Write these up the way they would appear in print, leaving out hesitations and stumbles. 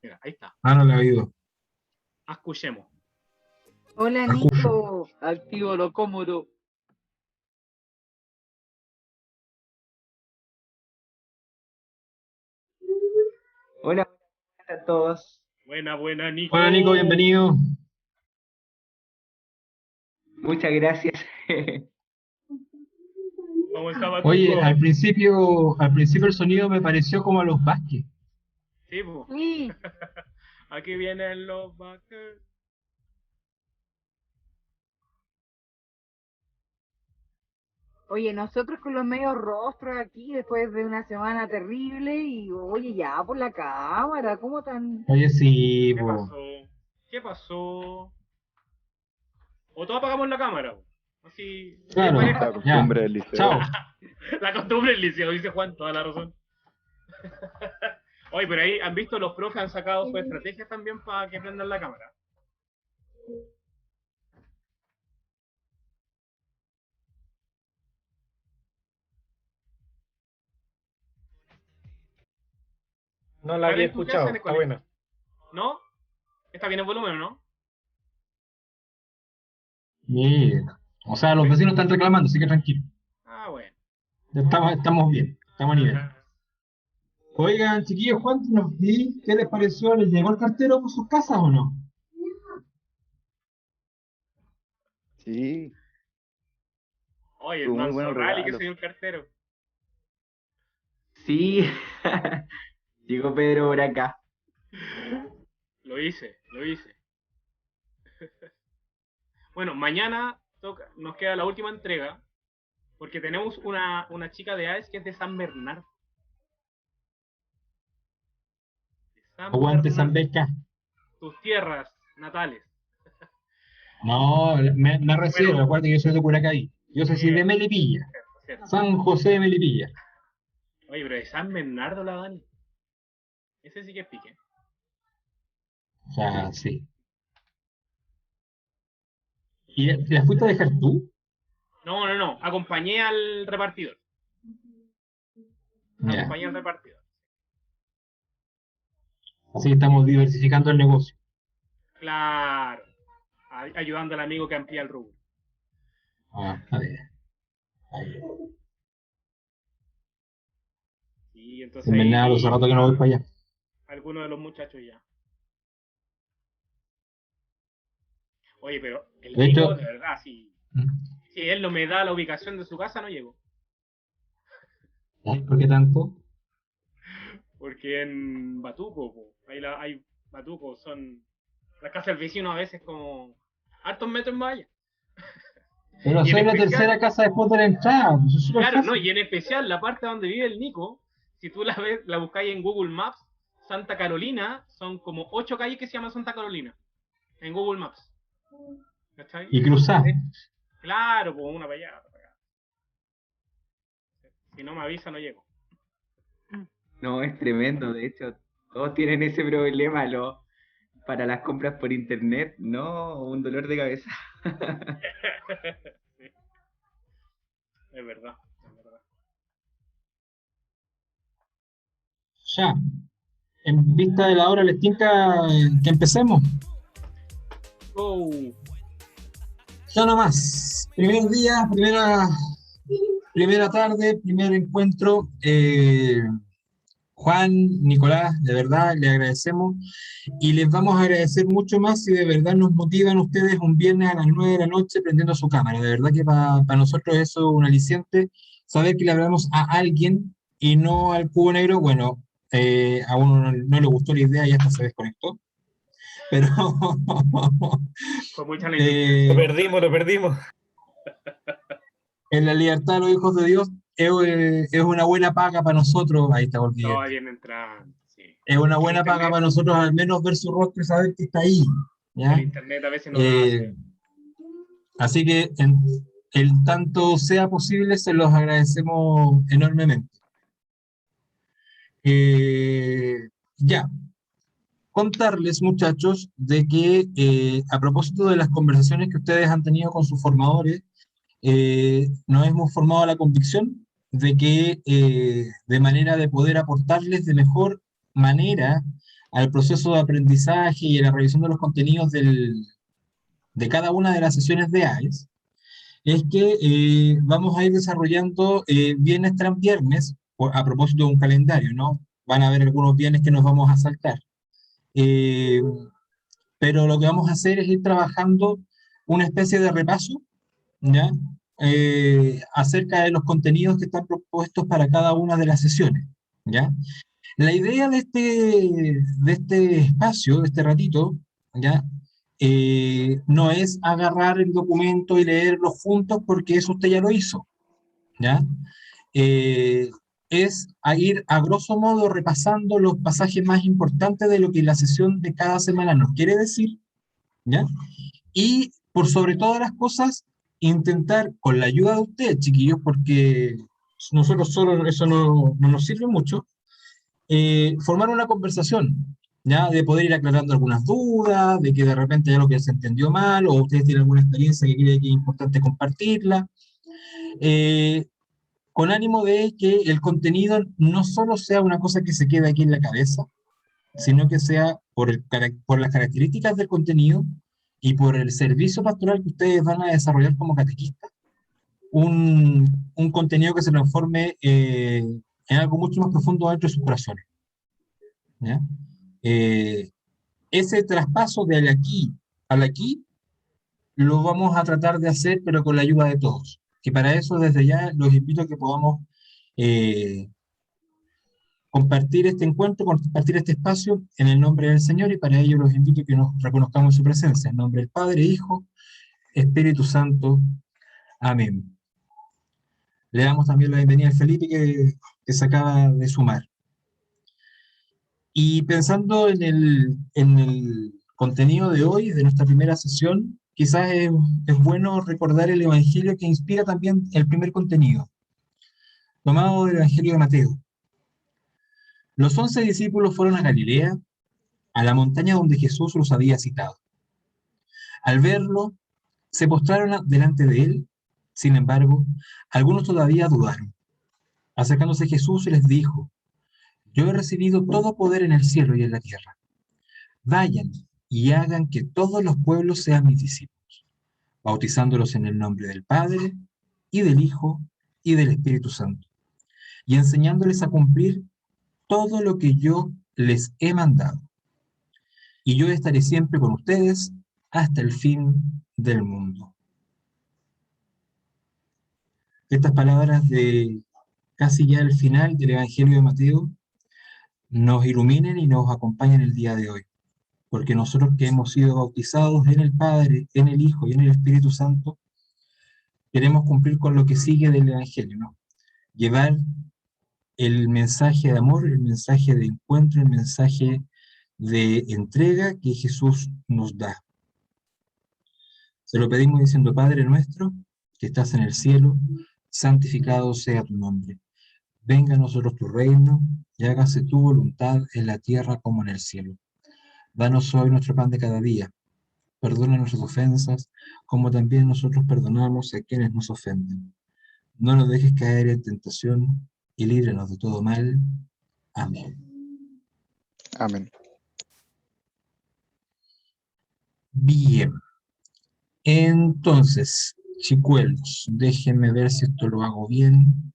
Mira, ahí está. Ah, no la he oído. Escuchemos. Hola La escucho. Nico, activo lo cómodo. Hola, buenas a todos. Buena, buena, Nico. Hola Nico, bienvenido. Muchas gracias. ¿Cómo está Oye, Batuco? al principio el sonido me pareció como a los Vázquez. Sí, po. Sí. Aquí vienen los vaqueros. Oye, nosotros con los medios rostros aquí después de una semana terrible y oye, ya por la cámara, ¿cómo tan? Oye, sí, ¿Qué po. pasó? ¿Qué pasó? O todos apagamos la cámara, po. Así, bien Claro, pareja. La ya. costumbre del liceo. Chao. La costumbre del liceo, dice Juan, toda la razón. Oye, pero ahí han visto los profes han sacado sus estrategias también para que prendan la cámara. No la Juan, había ¿en tu clase escuchado, en el está colegio? buena. ¿No? ¿Está bien el volumen o no? Mira. O sea, los vecinos están reclamando, así que tranquilo. Ah, bueno. Ya estamos bien, estamos a nivel. Oigan, chiquillos, cuéntenos, ¿y qué les pareció? ¿Les llegó el cartero por sus casas o no? Sí, Oye, el tuvo muy manso buenos rally que se regalos. dio el cartero. Sí, llegó Pedro por acá. Lo hice, lo hice. Bueno, mañana nos queda la última entrega, porque tenemos una chica de AES que es de San Bernardo. De San Aguante San Bernardo, Beca. tus tierras natales. No, me refiero, Bueno, acuérdate que yo soy de Curacaví. Yo soy de Melipilla. cierto, cierto. San José de Melipilla. Oye, pero de San Bernardo la Dani. Ese sí que es pique. O sea, sí. ¿Y la fuiste a dejar tú? No, no, no. Acompañé al repartidor. Ya. Acompañé al repartidor. Así que estamos diversificando el negocio. Claro. Ayudando al amigo que amplía el rubro. Ah, a ver. Ahí. Y entonces Sin ver nada, hace ahí rato que no voy para allá. algunos de los muchachos ya. Oye, pero el De Nico, hecho, de verdad, si él no me da la ubicación de su casa, no llego. ay, ¿por qué tanto? Porque en Batuco, po, hay Batuco, son las casas del vecino a veces como hartos metros más allá. Pero Y en soy la especial, tercera casa después de la entrada, pues es súper claro, no, fácil. y en especial la parte donde vive el Nico, si tú la ves, la buscáis en Google Maps, Santa Carolina, son como 8 calles que se llaman Santa Carolina, en Google Maps. ¿Cachai? Y cruzar. Claro, pues una para allá, otra para acá. Si no me avisa, no llego. No, es tremendo, de hecho, todos tienen ese problema, para las compras por internet, no, un dolor de cabeza. Sí, es verdad, es verdad. Ya. En vista de la hora, les tinca que empecemos. Oh, Ya nomás. Primer día, primera tarde, primer encuentro. Juan, Nicolás, de verdad le agradecemos y les vamos a agradecer mucho más si de verdad nos motivan ustedes un viernes a las 9 de la noche prendiendo su cámara. De verdad que para nosotros eso es un aliciente, saber que le hablamos a alguien y no al cubo negro. Bueno, a uno no le gustó la idea y hasta se desconectó, pero fue mucha la insistencia. Lo eh, perdimos, lo perdimos. en la libertad de los hijos de Dios es una buena paga para nosotros. Ahí está No, volviendo. bien entrando, sí. Es una El buena paga internet, para nosotros al menos ver su rostro y saber que está ahí, el ¿ya? internet a veces no da, sí. Eh, Así que el tanto sea posible se los agradecemos enormemente. Ya, contarles muchachos de que a propósito de las conversaciones que ustedes han tenido con sus formadores, nos hemos formado la convicción de que de manera de poder aportarles de mejor manera al proceso de aprendizaje y a la revisión de los contenidos de cada una de las sesiones de AES, es que vamos a ir desarrollando viernes tras viernes, a propósito de un calendario, ¿no? Van a haber algunos viernes que nos vamos a saltar. Eh, pero lo que vamos a hacer es ir trabajando una especie de repaso, ¿ya? Acerca de los contenidos que están propuestos para cada una de las sesiones, ¿ya? La idea de este espacio, de este ratito, ¿ya? No es agarrar el documento y leerlo juntos porque eso usted ya lo hizo, ¿ya? Eh, es a ir a grosso modo repasando los pasajes más importantes de lo que la sesión de cada semana nos quiere decir, ¿ya? Y por sobre todas las cosas, intentar con la ayuda de ustedes, chiquillos, porque nosotros solo eso no nos sirve mucho, formar una conversación, ¿ya? De poder ir aclarando algunas dudas, de que de repente hay algo que se entendió mal, o ustedes tienen alguna experiencia que creen que es importante compartirla, eh, con ánimo de que el contenido no solo sea una cosa que se quede aquí en la cabeza, sino que sea por las características del contenido y por el servicio pastoral que ustedes van a desarrollar como catequistas, un contenido que se transforme en algo mucho más profundo dentro de sus corazones, ¿ya? Eh, Ese traspaso de al aquí al aquí lo vamos a tratar de hacer, pero con la ayuda de todos. Y para eso, desde ya, los invito a que podamos eh, compartir este encuentro, compartir este espacio en el nombre del Señor, y para ello los invito a que nos reconozcamos su presencia. En nombre del Padre, Hijo, Espíritu Santo. Amén. Le damos también la bienvenida a Felipe que se acaba de sumar. Y pensando en el contenido de hoy, de nuestra primera sesión, quizás es bueno recordar el Evangelio que inspira también el primer contenido, tomado del Evangelio de Mateo. Los 11 discípulos fueron a Galilea, a la montaña donde Jesús los había citado. Al verlo, se postraron delante de él. Sin embargo, algunos todavía dudaron. Acercándose Jesús les dijo: yo he recibido todo poder en el cielo y en la tierra. Vayan y hagan que todos los pueblos sean mis discípulos, bautizándolos en el nombre del Padre, y del Hijo, y del Espíritu Santo, y enseñándoles a cumplir todo lo que yo les he mandado. Y yo estaré siempre con ustedes hasta el fin del mundo. Estas palabras de casi ya el final del Evangelio de Mateo nos iluminen y nos acompañen el día de hoy, porque nosotros que hemos sido bautizados en el Padre, en el Hijo y en el Espíritu Santo, queremos cumplir con lo que sigue del Evangelio, ¿no? Llevar el mensaje de amor, el mensaje de encuentro, el mensaje de entrega que Jesús nos da. Se lo pedimos diciendo: Padre nuestro, que estás en el cielo, santificado sea tu nombre. Venga a nosotros tu reino, y hágase tu voluntad en la tierra como en el cielo. Danos hoy nuestro pan de cada día. Perdona nuestras ofensas, como también nosotros perdonamos a quienes nos ofenden. No nos dejes caer en tentación, y líbranos de todo mal. Amén. Amén. Bien. Entonces, chicuelos, déjenme ver si esto lo hago bien,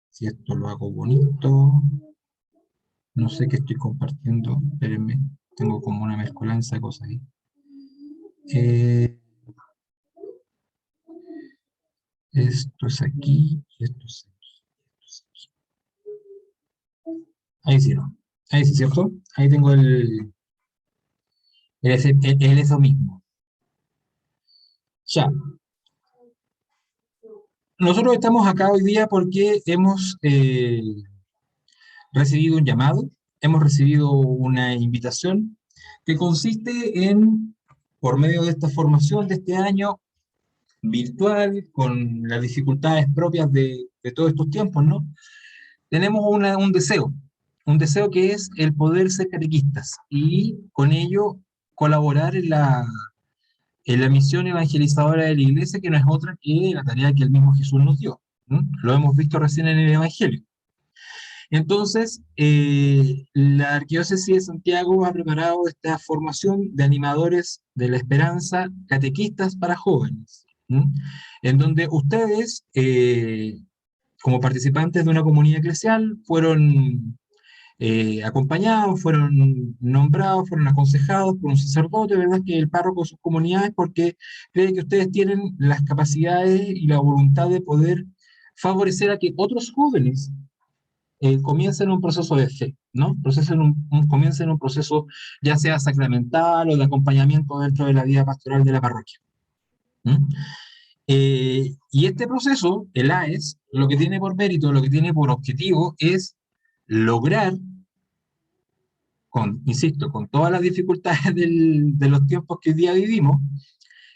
si esto lo hago bonito. No sé qué estoy compartiendo, espérenme, tengo como una mezcolanza de cosas ahí. Esto es aquí, y esto es aquí, esto es aquí. Ahí sí, ¿no? Ahí sí, ¿cierto? Ahí tengo eso mismo. Ya. Nosotros estamos acá hoy día porque hemos recibido un llamado, hemos recibido una invitación que consiste en, por medio de esta formación de este año virtual, con las dificultades propias de todos estos tiempos, ¿no? Tenemos un deseo que es el poder ser catequistas y con ello colaborar en la misión evangelizadora de la Iglesia, que no es otra que la tarea que el mismo Jesús nos dio, ¿no? Lo hemos visto recién en el Evangelio. Entonces, la Arquidiócesis de Santiago ha preparado esta formación de animadores de la esperanza, catequistas para jóvenes, ¿m? En donde ustedes, como participantes de una comunidad eclesial, fueron acompañados, fueron nombrados, fueron aconsejados por un sacerdote, ¿verdad? Que es el párroco de sus comunidades, porque cree que ustedes tienen las capacidades y la voluntad de poder favorecer a que otros jóvenes comiencen un proceso de fe, ¿no? Comiencen un proceso ya sea sacramental o de acompañamiento dentro de la vida pastoral de la parroquia. ¿Mm? Y este proceso, el AES, lo que tiene por mérito, lo que tiene por objetivo es lograr, insisto, con todas las dificultades de los tiempos que hoy día vivimos,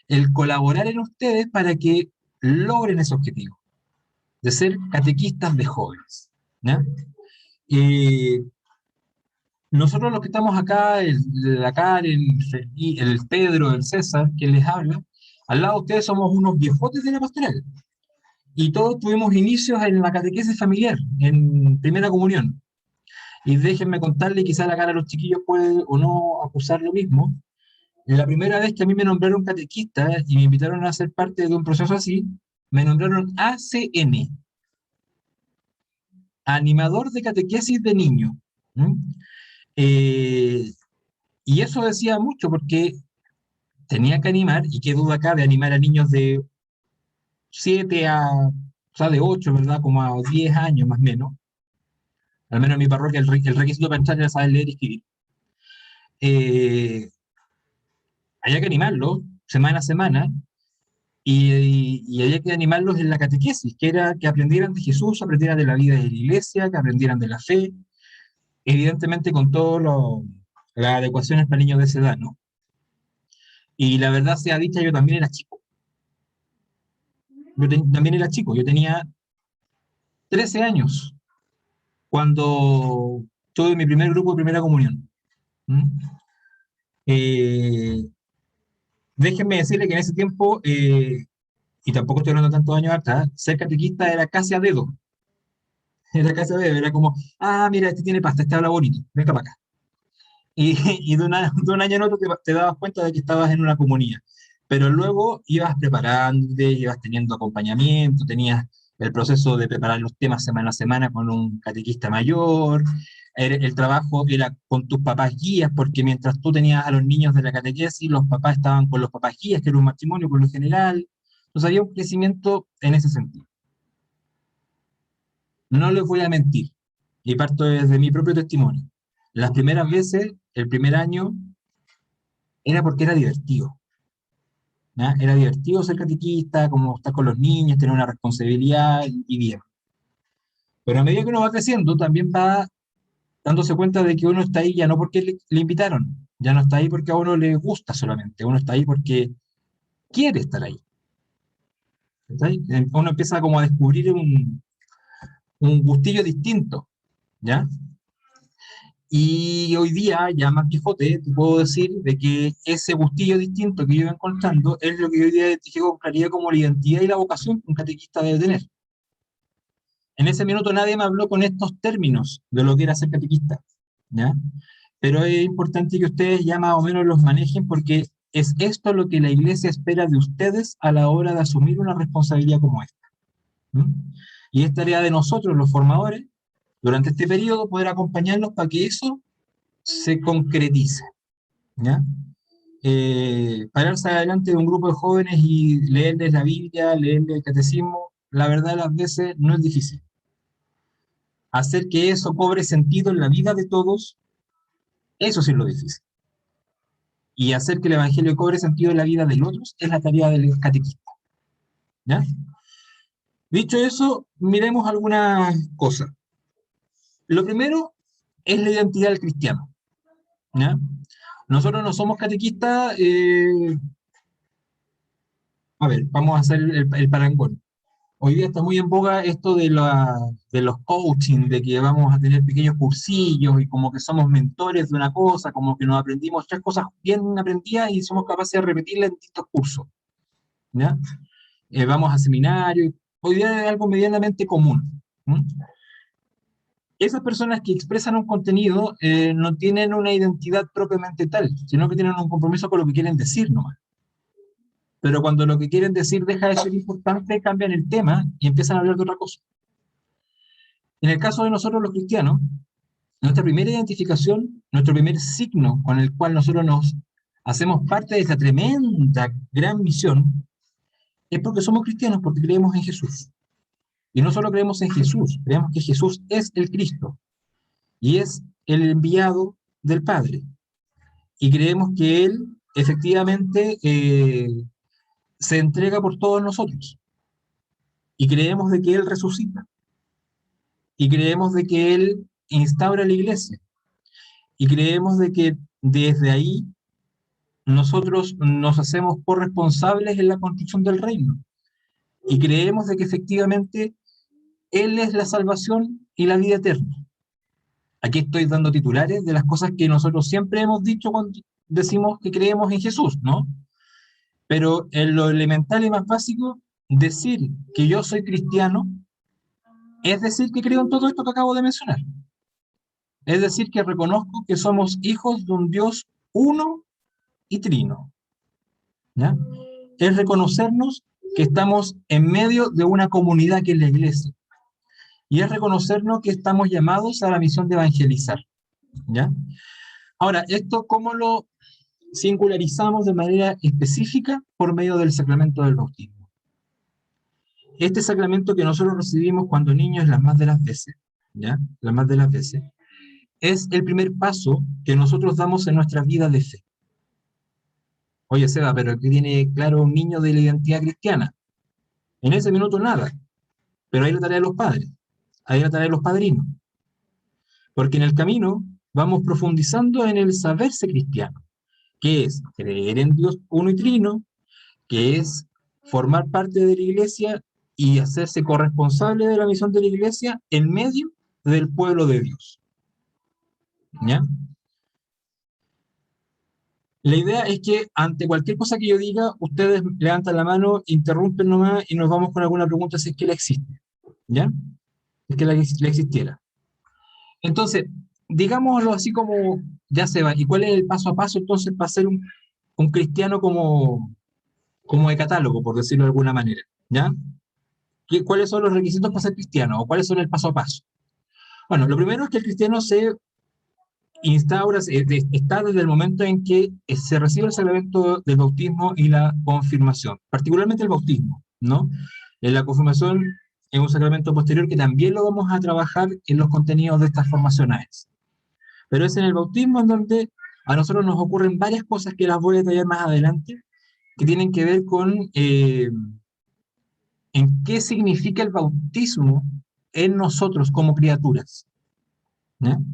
el colaborar en ustedes para que logren ese objetivo, de ser catequistas de jóvenes, ¿ya? Nosotros los que estamos acá, la Karen, el Pedro, el César, que les habla, al lado de ustedes somos unos viejotes de la pastoral. Y todos tuvimos inicios en la catequesis familiar, en primera comunión. Y déjenme contarle, quizá la cara de los chiquillos puede o no acusar lo mismo. La primera vez que a mí me nombraron catequista y me invitaron a ser parte de un proceso así, me nombraron ACN, animador de catequesis de niños. Y eso decía mucho porque tenía que animar, y qué duda cabe, animar a niños de 7 o sea, de 8, ¿verdad? Como a 10 años más o menos. Al menos en mi parroquia el requisito para entrar era saber leer y escribir. Había que animarlos semana a semana, y había que animarlos en la catequesis, que era que aprendieran de Jesús, aprendieran de la vida de la iglesia, que aprendieran de la fe, evidentemente con todas las adecuaciones para niños de esa edad, ¿no? Y la verdad sea dicha, yo también era chico. También era chico, yo tenía 13 años cuando tuve mi primer grupo de primera comunión. ¿Mm? Eh, Déjenme decirle que en ese tiempo, y tampoco estoy hablando tantos años atrás, ser catequista era casi a dedo. Era casi a dedo, era como, ah, mira, este tiene pasta, este habla bonito, venga para acá. Y, y de un año en otro te dabas cuenta de que estabas en una comunidad. Pero luego ibas preparándote, ibas teniendo acompañamiento, tenías el proceso de preparar los temas semana a semana con un catequista mayor, el trabajo era con tus papás guías, porque mientras tú tenías a los niños de la catequesis, los papás estaban con los papás guías, que era un matrimonio por lo general. Entonces había un crecimiento en ese sentido. No les voy a mentir, y parto desde mi propio testimonio. Las primeras veces, el primer año, era porque era divertido. ¿Ya? Era divertido ser catequista, como estar con los niños, tener una responsabilidad y bien. Pero a medida que uno va creciendo, también va dándose cuenta de que uno está ahí ya no porque le invitaron, ya no está ahí porque a uno le gusta solamente, uno está ahí porque quiere estar ahí. ¿Está ahí? Uno empieza como a descubrir un gustillo distinto, ¿ya? Y hoy día, ya más viejote, te puedo decir de que ese gustillo distinto que yo iba encontrando es lo que hoy día identifico con claridad como la identidad y la vocación que un catequista debe tener. En ese minuto nadie me habló con estos términos de lo que era ser catequista, ¿ya? Pero es importante que ustedes ya más o menos los manejen porque es esto lo que la Iglesia espera de ustedes a la hora de asumir una responsabilidad como esta. Y es tarea de nosotros, los formadores, durante este periodo, poder acompañarlos para que eso se concretice, ¿ya? Pararse adelante de un grupo de jóvenes y leerles la Biblia, leerles el catecismo, la verdad las veces no es difícil. Hacer que eso cobre sentido en la vida de todos, eso sí es lo difícil. Y hacer que el Evangelio cobre sentido en la vida de otros es la tarea del catequista, ¿ya? Dicho eso, miremos algunas cosas. Lo primero es la identidad del cristiano, ¿ya? Nosotros no somos catequistas, a ver, vamos a hacer el parangón. Hoy día está muy en boga esto de los coaching, de que vamos a tener pequeños cursillos y como que somos mentores de una cosa, como que nos aprendimos 3 cosas bien aprendidas y somos capaces de repetirlas en distintos cursos, ¿ya? Vamos a seminarios, hoy día es algo medianamente común. esas personas que expresan un contenido no tienen una identidad propiamente tal, sino que tienen un compromiso con lo que quieren decir nomás. Pero cuando lo que quieren decir deja de ser importante, cambian el tema y empiezan a hablar de otra cosa. En el caso de nosotros los cristianos, nuestra primera identificación, nuestro primer signo con el cual nosotros nos hacemos parte de esta tremenda, gran misión, es porque somos cristianos, porque creemos en Jesús. Y no solo creemos en Jesús, creemos que Jesús es el Cristo y es el enviado del Padre. Y creemos que Él efectivamente se entrega por todos nosotros. Y creemos de que Él resucita. Y creemos de que Él instaura la iglesia. Y creemos de que desde ahí nosotros nos hacemos corresponsables en la construcción del reino. Y creemos de que efectivamente Él es la salvación y la vida eterna. Aquí estoy dando titulares de las cosas que nosotros siempre hemos dicho cuando decimos que creemos en Jesús, ¿no? Pero en lo elemental y más básico, decir que yo soy cristiano es decir que creo en todo esto que acabo de mencionar. Es decir, que reconozco que somos hijos de un Dios uno y trino. ¿Ya? Es reconocernos que estamos en medio de una comunidad que es la iglesia. Y es reconocernos que estamos llamados a la misión de evangelizar. ¿Ya? Ahora, ¿esto cómo lo singularizamos de manera específica? Por medio del sacramento del bautismo. Este sacramento que nosotros recibimos cuando niños las más de las veces, ¿ya? Las más de las veces, es el primer paso que nosotros damos en nuestra vida de fe. Oye, Seba, pero aquí tiene claro un niño de la identidad cristiana. En ese minuto nada, pero hay la tarea de los padres, hay la tarea de los padrinos. Porque en el camino vamos profundizando en el saberse cristiano, que es creer en Dios uno y trino, que es formar parte de la iglesia y hacerse corresponsable de la misión de la iglesia en medio del pueblo de Dios. ¿Ya? La idea es que ante cualquier cosa que yo diga, ustedes levantan la mano, interrumpen nomás y nos vamos con alguna pregunta si es que la existe. ¿Ya? Si es que la existiera. Entonces, digámoslo así como ya se va. ¿Y cuál es el paso a paso entonces para ser un cristiano como de catálogo, por decirlo de alguna manera? ¿Ya? ¿Cuáles son los requisitos para ser cristiano? ¿O cuáles son el paso a paso? Bueno, lo primero es que el cristiano se instaura, está desde el momento en que se recibe el sacramento del bautismo y la confirmación, particularmente el bautismo, ¿no? La confirmación es un sacramento posterior que también lo vamos a trabajar en los contenidos de estas formacionales. Pero es en el bautismo en donde a nosotros nos ocurren varias cosas que las voy a detallar más adelante, que tienen que ver con en qué significa el bautismo en nosotros como criaturas, ¿no?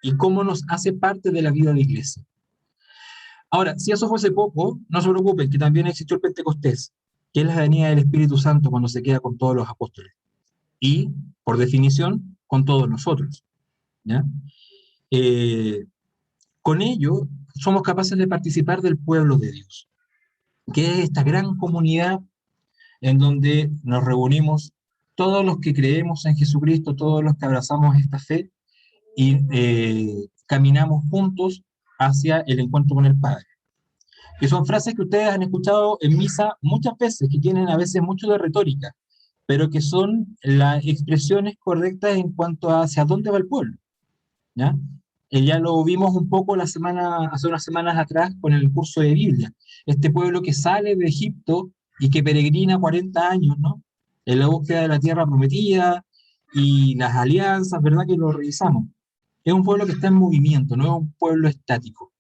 Y cómo nos hace parte de la vida de la iglesia. Ahora, si eso fuese poco, no se preocupen, que también existió el Pentecostés, que es la venida del Espíritu Santo cuando se queda con todos los apóstoles. Y, por definición, con todos nosotros. ¿Ya? Con ello, somos capaces de participar del pueblo de Dios, que es esta gran comunidad en donde nos reunimos todos los que creemos en Jesucristo, todos los que abrazamos esta fe, y caminamos juntos hacia el encuentro con el Padre. Que son frases que ustedes han escuchado en misa muchas veces, que tienen a veces mucho de retórica, pero que son las expresiones correctas en cuanto a hacia dónde va el pueblo. ¿Ya? Ya lo vimos un poco hace unas semanas atrás con el curso de Biblia. Este pueblo que sale de Egipto y que peregrina 40 años, ¿no? En la búsqueda de la tierra prometida y las alianzas, ¿verdad? Que lo revisamos. Es un pueblo que está en movimiento, no es un pueblo estático.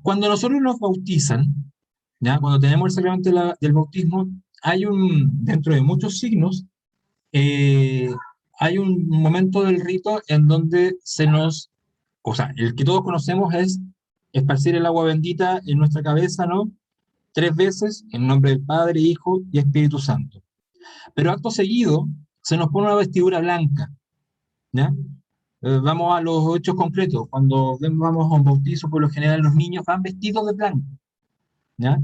Cuando nosotros nos bautizan, ¿ya? Cuando tenemos el sacramento del bautismo, hay dentro de muchos signos, hay un momento del rito en donde el que todos conocemos es esparcir el agua bendita en nuestra cabeza, ¿no? 3 veces, en nombre del Padre, Hijo y Espíritu Santo. Pero acto seguido, se nos pone una vestidura blanca, ¿ya? Vamos a los hechos concretos. Cuando vamos a un bautizo, por lo general los niños van vestidos de blanco, ¿ya?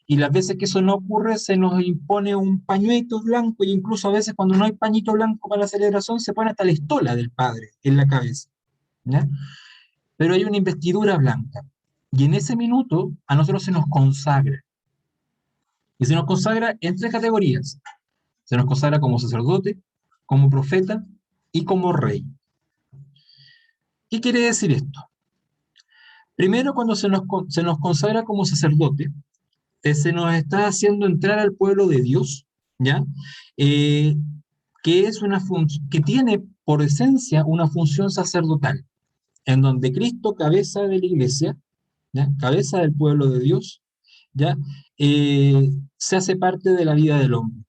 Y las veces que eso no ocurre, se nos impone un pañuelo blanco, y incluso a veces cuando no hay pañito blanco para la celebración, se pone hasta la estola del padre en la cabeza, ¿ya? Pero hay una investidura blanca. Y en ese minuto a nosotros se nos consagra. Y se nos consagra en tres categorías. Se nos consagra como sacerdote, como profeta y como rey. ¿Qué quiere decir esto? Primero, cuando se nos consagra como sacerdote, se nos está haciendo entrar al pueblo de Dios, ¿ya? Eh, que tiene por esencia una función sacerdotal, en donde Cristo, cabeza de la iglesia, ¿ya? Cabeza del pueblo de Dios, ¿ya? Se hace parte de la vida del hombre.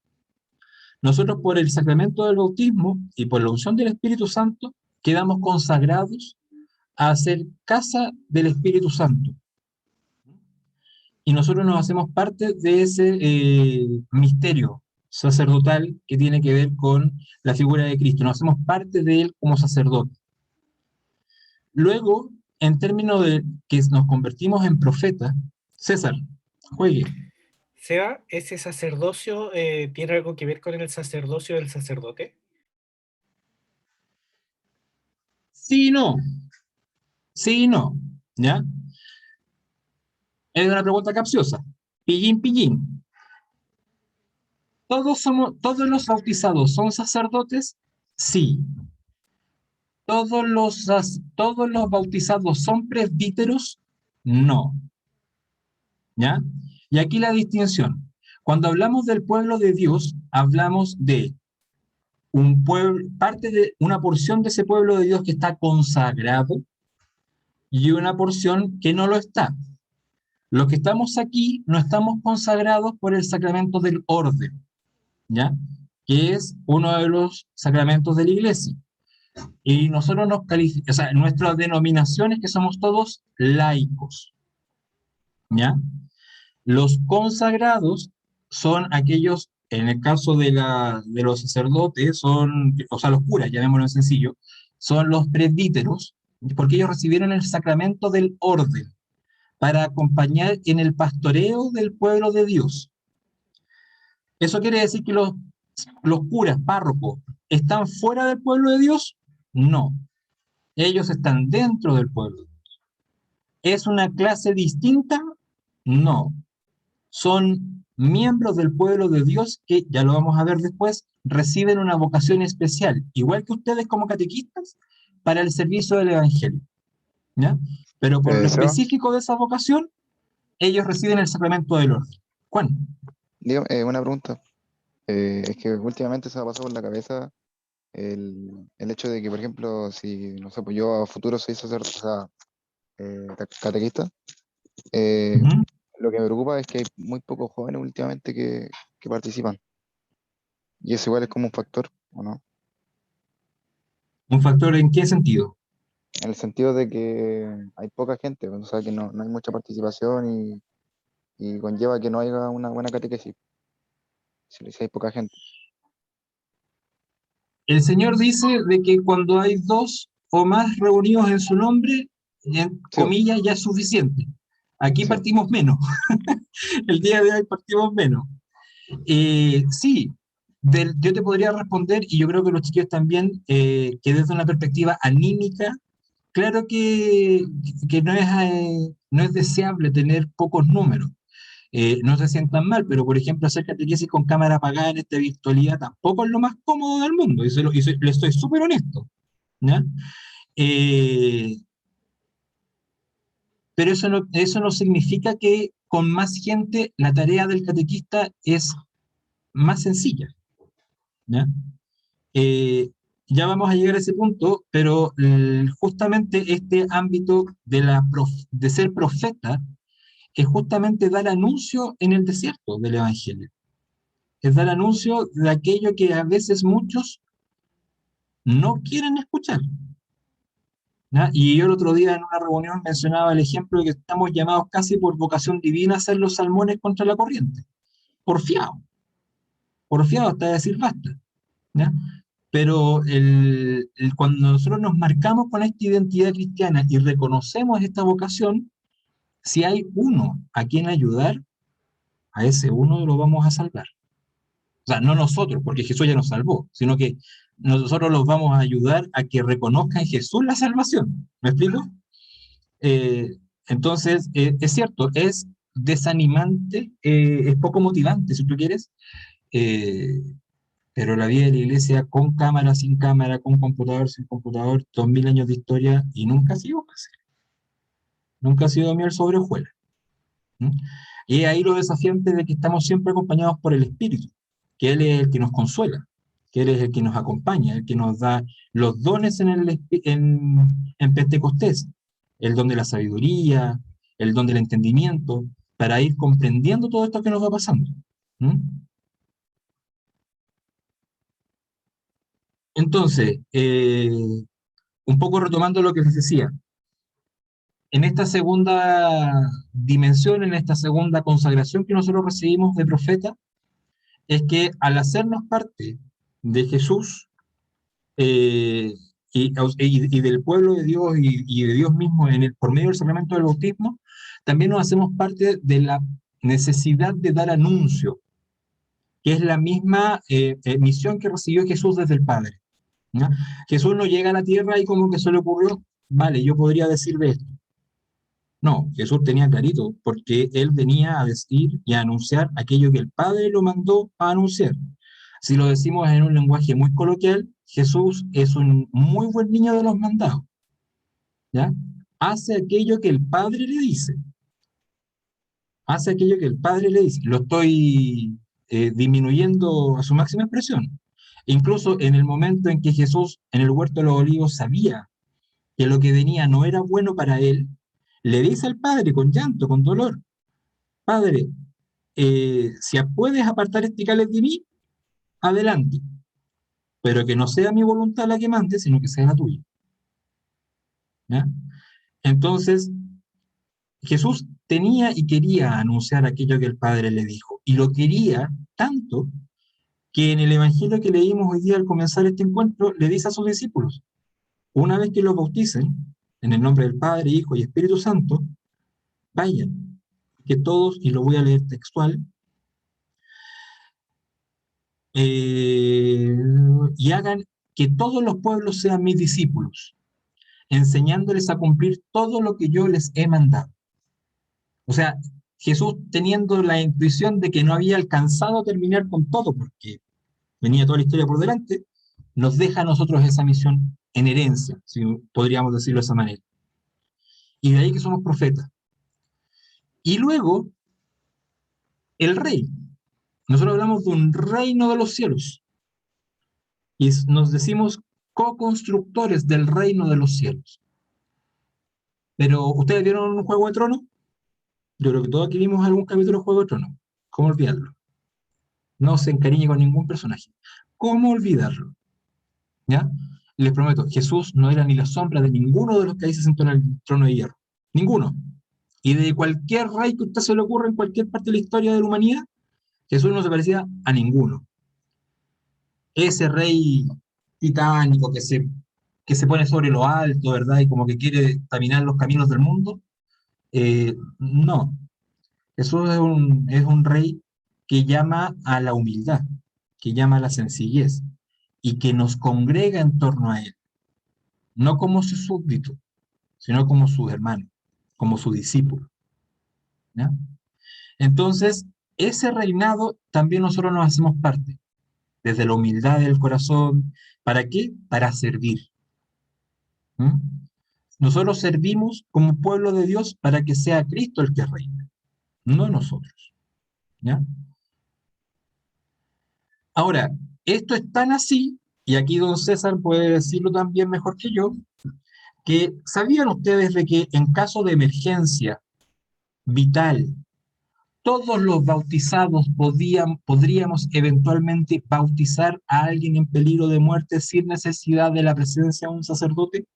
Nosotros, por el sacramento del bautismo y por la unción del Espíritu Santo, quedamos consagrados a ser casa del Espíritu Santo. Y nosotros nos hacemos parte de ese misterio sacerdotal que tiene que ver con la figura de Cristo. Nos hacemos parte de él como sacerdote. Luego, en términos de que nos convertimos en profeta, César, juegue. Seba, ¿ese sacerdocio tiene algo que ver con el sacerdocio del sacerdote? Sí y no. Sí y no. ¿Ya? Es una pregunta capciosa. Pillín, pillín. ¿Todos los bautizados son sacerdotes? Sí. ¿Todos los bautizados son presbíteros? No. ¿Ya? Y aquí la distinción. Cuando hablamos del pueblo de Dios, hablamos de un pueblo, parte de una porción de ese pueblo de Dios que está consagrado y una porción que no lo está. Los que estamos aquí no estamos consagrados por el sacramento del orden, ¿ya? Que es uno de los sacramentos de la iglesia. Y nosotros o sea, nuestra denominación es que somos todos laicos, ¿ya? Los consagrados son aquellos, en el caso de los sacerdotes, o sea, los curas, llamémoslo en sencillo, son los presbíteros, porque ellos recibieron el sacramento del orden para acompañar en el pastoreo del pueblo de Dios. ¿Eso quiere decir que los curas, párrocos, están fuera del pueblo de Dios? No. Ellos están dentro del pueblo. ¿Es una clase distinta? No. Son miembros del pueblo de Dios que, ya lo vamos a ver después, reciben una vocación especial, igual que ustedes como catequistas, para el servicio del Evangelio, ¿ya? Pero por lo Seba, específico de esa vocación, ellos reciben el sacramento del orden. Juan. una pregunta. Es que últimamente se me ha pasado por la cabeza el hecho de que, por ejemplo, si, no sé, pues yo a futuro soy sacerdote, o sea, catequista, eh, Uh-huh. lo que me preocupa es que hay muy pocos jóvenes últimamente que participan. Y eso igual es como un factor, ¿o no? ¿Un factor en qué sentido? En el sentido de que hay poca gente, o sea, que no hay mucha participación y conlleva que no haya una buena catequesis, si hay poca gente. El Señor dice de que cuando hay dos o más reunidos en su nombre, en Sí, bo, comillas, ya es suficiente. Aquí sí, bo, partimos menos. El día de hoy partimos menos. Sí, yo te podría responder, y yo creo que los chiquillos también, que desde una perspectiva anímica, claro que no es deseable tener pocos números. No se sientan mal, pero por ejemplo, hacer catequesis con cámara apagada en esta virtualidad tampoco es lo más cómodo del mundo, le estoy súper honesto, ¿ya? Eh, pero eso no significa que con más gente la tarea del catequista es más sencilla, ¿ya? Eh, ya vamos a llegar a ese punto, pero justamente este ámbito de ser profeta es justamente dar anuncio en el desierto del Evangelio. Es dar anuncio de aquello que a veces muchos no quieren escuchar, ¿ya? Y yo el otro día en una reunión mencionaba el ejemplo de que estamos llamados casi por vocación divina a ser los salmones contra la corriente. Porfiado, porfiado hasta decir basta, ¿ya? Pero cuando nosotros nos marcamos con esta identidad cristiana y reconocemos esta vocación, si hay uno a quien ayudar, a ese uno lo vamos a salvar. O sea, no nosotros, porque Jesús ya nos salvó, sino que nosotros los vamos a ayudar a que reconozcan en Jesús la salvación. ¿Me explico? Entonces, es cierto, es desanimante, es poco motivante, si tú quieres, eh, pero la vida de la iglesia con cámara, sin cámara, con computador, sin computador, 2000 años de historia y nunca ha sido fácil. Nunca ha sido miel sobre hojuelas. ¿Mm? Y ahí lo desafiante de que estamos siempre acompañados por el Espíritu, que Él es el que nos consuela, que Él es el que nos acompaña, el que nos da los dones en Pentecostés, el don de la sabiduría, el don del entendimiento, para ir comprendiendo todo esto que nos va pasando. ¿Mm? Entonces, un poco retomando lo que les decía, en esta segunda dimensión, en esta segunda consagración que nosotros recibimos de profeta, es que al hacernos parte de Jesús eh, y del pueblo de Dios y de Dios mismo por medio del sacramento del bautismo, también nos hacemos parte de la necesidad de dar anuncio, que es la misma misión que recibió Jesús desde el Padre. ¿No? Jesús no llega a la tierra y como que se le ocurrió, vale, yo podría decir de esto. No, Jesús tenía clarito, porque él venía a decir y a anunciar aquello que el Padre lo mandó a anunciar. Si lo decimos en un lenguaje muy coloquial, Jesús es un muy buen niño de los mandados, ¿ya? Hace aquello que el Padre le dice. Hace aquello que el Padre le dice. Lo estoy disminuyendo a su máxima expresión. Incluso en el momento en que Jesús en el huerto de los olivos sabía que lo que venía no era bueno para él, le dice al Padre con llanto, con dolor, Padre, si puedes apartar este cáliz de mí, adelante, pero que no sea mi voluntad la que mande, sino que sea la tuya. ¿Ya? Entonces, Jesús tenía y quería anunciar aquello que el Padre le dijo, y lo quería tanto que en el Evangelio que leímos hoy día al comenzar este encuentro, le dice a sus discípulos, una vez que los bauticen, en el nombre del Padre, Hijo y Espíritu Santo, vayan, que todos, y lo voy a leer textual, y hagan que todos los pueblos sean mis discípulos, enseñándoles a cumplir todo lo que yo les he mandado. O sea, Jesús teniendo la intuición de que no había alcanzado a terminar con todo, porque venía toda la historia por delante, nos deja a nosotros esa misión en herencia, si podríamos decirlo de esa manera. Y de ahí que somos profetas. Y luego, el rey. Nosotros hablamos de un reino de los cielos. Y nos decimos co-constructores del reino de los cielos. Pero, ¿ustedes vieron un Juego de Tronos? Yo creo que todos aquí vimos algún capítulo de Juego de Tronos. ¿Cómo olvidarlo? No se encariñe con ningún personaje. ¿Cómo olvidarlo? ¿Ya? Les prometo, Jesús no era ni la sombra de ninguno de los que ahí se sentó en el trono de hierro. Ninguno. Y de cualquier rey que a usted se le ocurra en cualquier parte de la historia de la humanidad, Jesús no se parecía a ninguno. Ese rey titánico que se pone sobre lo alto, ¿verdad? Y como que quiere caminar los caminos del mundo. No. Jesús es un rey que llama a la humildad, que llama a la sencillez y que nos congrega en torno a él. No como su súbdito, sino como su hermano, como su discípulo. ¿Ya? Entonces, ese reinado también nosotros nos hacemos parte, desde la humildad del corazón. ¿Para qué? Para servir. ¿Mm? Nosotros servimos como pueblo de Dios para que sea Cristo el que reine, no nosotros. ¿Ya? Ahora, esto es tan así, y aquí don César puede decirlo también mejor que yo, que ¿sabían ustedes de que en caso de emergencia vital, todos los bautizados podríamos eventualmente bautizar a alguien en peligro de muerte sin necesidad de la presencia de un sacerdote?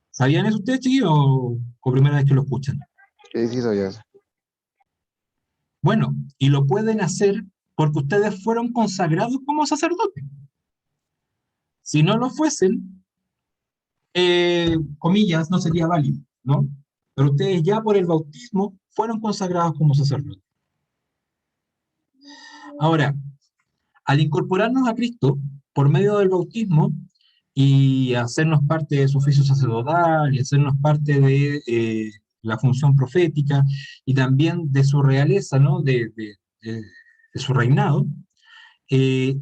¿Sabían eso ustedes, chiquillos, o primera vez que lo escuchan? Sí, sí, soy eso. Bueno, y lo pueden hacer porque ustedes fueron consagrados como sacerdotes. Si no lo fuesen, comillas, no sería válido, ¿no? pero ustedes ya por el bautismo fueron consagrados como sacerdotes. Ahora, al incorporarnos a Cristo por medio del bautismo y hacernos parte de su oficio sacerdotal y hacernos parte de la función profética y también de su realeza, ¿no? De su reinado, eh,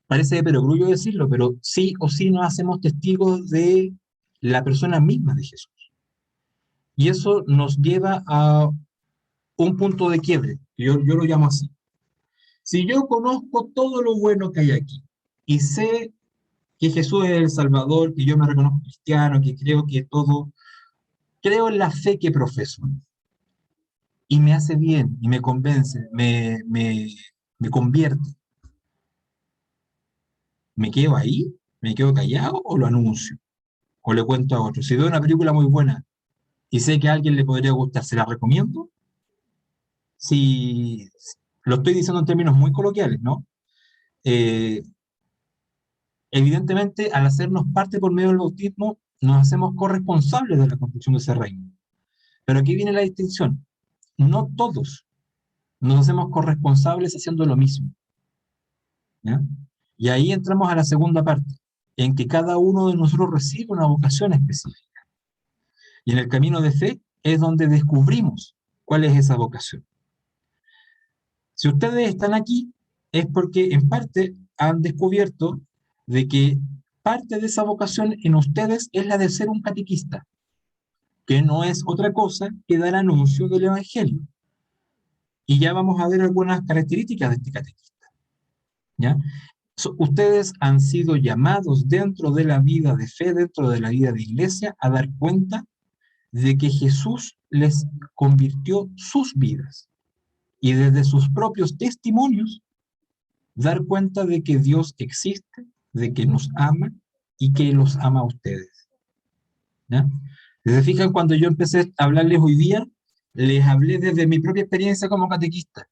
parece de perogrullo decirlo, pero sí o sí nos hacemos testigos de la persona misma de Jesús. Y eso nos lleva a un punto de quiebre, yo lo llamo así. Si yo conozco todo lo bueno que hay aquí y sé que Jesús es el Salvador, que yo me reconozco cristiano, que creo que todo, creo en la fe que profeso y me hace bien y me convence, me convierte, ¿me quedo ahí? ¿Me quedo callado o lo anuncio? ¿O le cuento a otro? Si veo una película muy buena y sé que a alguien le podría gustar, ¿se la recomiendo? Si lo estoy diciendo en términos muy coloquiales, ¿no? Eh, Evidentemente, al hacernos parte por medio del bautismo, nos hacemos corresponsables de la construcción de ese reino. Pero aquí viene la distinción. No todos nos hacemos corresponsables haciendo lo mismo, ¿ya? Y ahí entramos a la segunda parte, en que cada uno de nosotros recibe una vocación específica. Y en el camino de fe es donde descubrimos cuál es esa vocación. Si ustedes están aquí, es porque en parte han descubierto de que parte de esa vocación en ustedes es la de ser un catequista, que no es otra cosa que dar anuncio del Evangelio. Y ya vamos a ver algunas características de este catequista, ¿ya? Ustedes han sido llamados dentro de la vida de fe, dentro de la vida de iglesia, a dar cuenta de que Jesús les convirtió sus vidas. Y desde sus propios testimonios, dar cuenta de que Dios existe, de que nos ama y que los ama a ustedes, ¿ya? ¿Se fijan? Cuando yo empecé a hablarles hoy día, les hablé desde mi propia experiencia como catequista,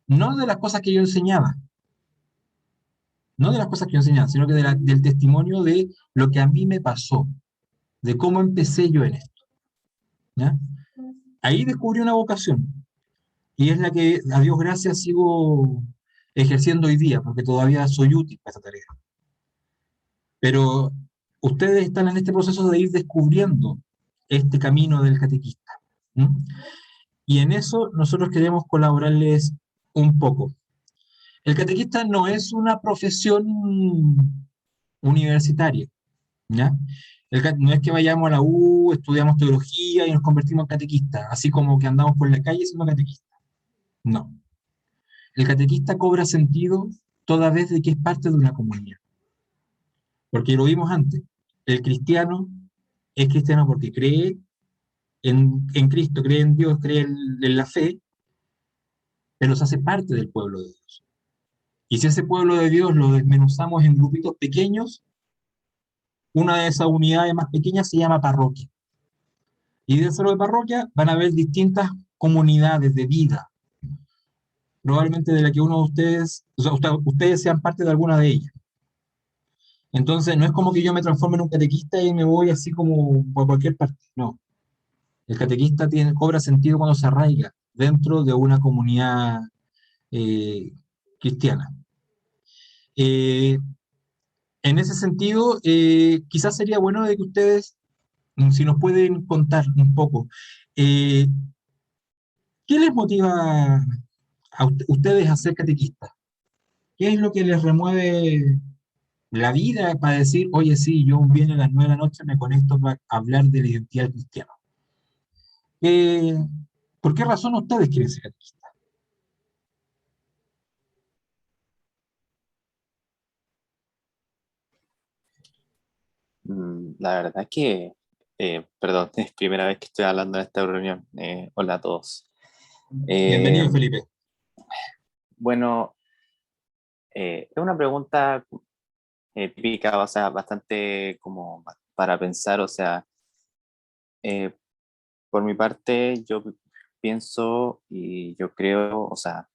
no de las cosas que yo enseñaba, no de las cosas que yo enseñaba, sino que del testimonio de lo que a mí me pasó, de cómo empecé yo en esto, ¿ya? Ahí descubrí una vocación, y es la que, a Dios gracias, sigo ejerciendo hoy día, porque todavía soy útil para esta tarea. Pero ustedes están en este proceso de ir descubriendo este camino del catequista, ¿m? Y en eso nosotros queremos colaborarles un poco. El catequista no es una profesión universitaria, ¿ya? No es que vayamos a la U, estudiamos teología y nos convertimos en catequistas, así como que andamos por la calle siendo catequistas. No. El catequista cobra sentido toda vez de que es parte de una comunidad. Porque lo vimos antes. El cristiano es cristiano porque cree en Cristo, cree en Dios, cree en la fe, pero se hace parte del pueblo de Dios. Y si ese pueblo de Dios lo desmenuzamos en grupitos pequeños, una de esas unidades más pequeñas se llama parroquia. Y dentro de parroquia van a haber distintas comunidades de vida, probablemente de la que uno de ustedes, o sea, ustedes sean parte de alguna de ellas. Entonces, no es como que yo me transforme en un catequista y me voy así como por cualquier parte, no. El catequista cobra sentido cuando se arraiga dentro de una comunidad cristiana. En ese sentido, quizás sería bueno de que ustedes, si nos pueden contar un poco, ¿qué les motiva a ustedes a ser catequistas? ¿Qué es lo que les remueve la vida para decir, oye, sí, yo un viernes a las 9 de la noche me conecto para hablar de la identidad cristiana? ¿Por qué razón ustedes quieren ser catequistas? La verdad que, perdón, es primera vez que estoy hablando en esta reunión. Hola a todos. Bienvenido, Felipe. Bueno, es una pregunta típica, o sea, bastante como para pensar, o sea, por mi parte, yo pienso y yo creo, o sea,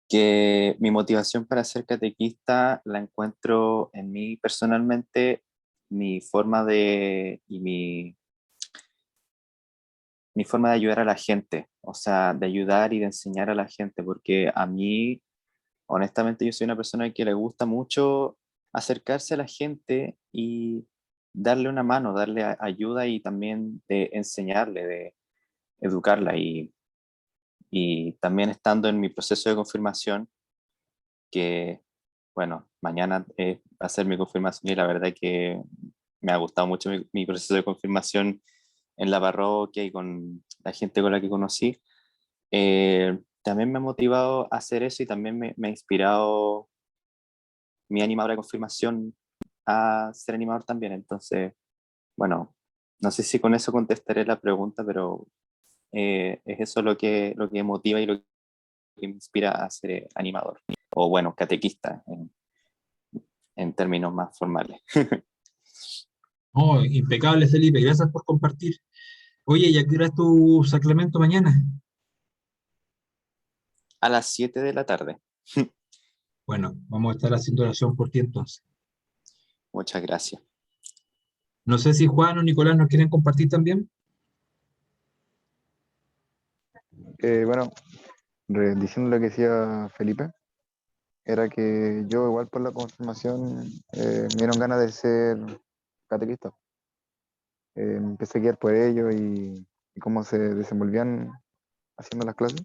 que mi motivación para ser catequista la encuentro en mí personalmente mi forma mi forma de ayudar a la gente, o sea, de ayudar y de enseñar a la gente, porque a mí, honestamente, yo soy una persona que le gusta mucho acercarse a la gente y darle una mano, darle ayuda y también de enseñarle, de educarla. Y también estando en mi proceso de confirmación, que, bueno, mañana va a ser mi confirmación y la verdad que me ha gustado mucho mi proceso de confirmación en la parroquia y con la gente con la que conocí. También me ha motivado a hacer eso y también me ha inspirado mi animadora de confirmación a ser animador también. Entonces, bueno, no sé si con eso contestaré la pregunta, pero es eso lo que motiva y lo que me inspira a ser animador. O bueno, catequista en términos más formales. Oh, impecable, Felipe, gracias por compartir. Oye, ¿y a qué hora es tu sacramento mañana? A las 7 de la tarde. Bueno, vamos a estar haciendo oración por ti entonces. Muchas gracias. No sé si Juan o Nicolás nos quieren compartir también. Bueno, diciendo lo que decía Felipe, era que yo igual por la confirmación me dieron ganas de ser catequista. Me empecé a guiar por ellos y cómo se desenvolvían haciendo las clases.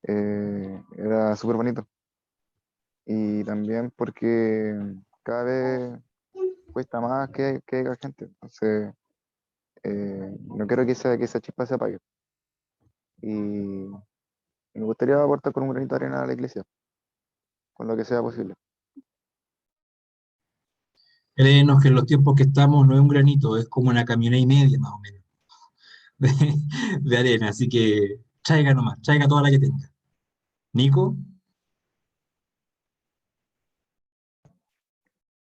Era súper bonito. Y también porque cada vez cuesta más que haya gente. Entonces, no quiero que esa chispa se apague. Y me gustaría aportar con un granito de arena a la iglesia, con lo que sea posible. Créenos que en los tiempos que estamos no es un granito, es como una camioneta y media más o menos de, de arena. Así que traiga nomás, traiga toda la que tenga. Nico,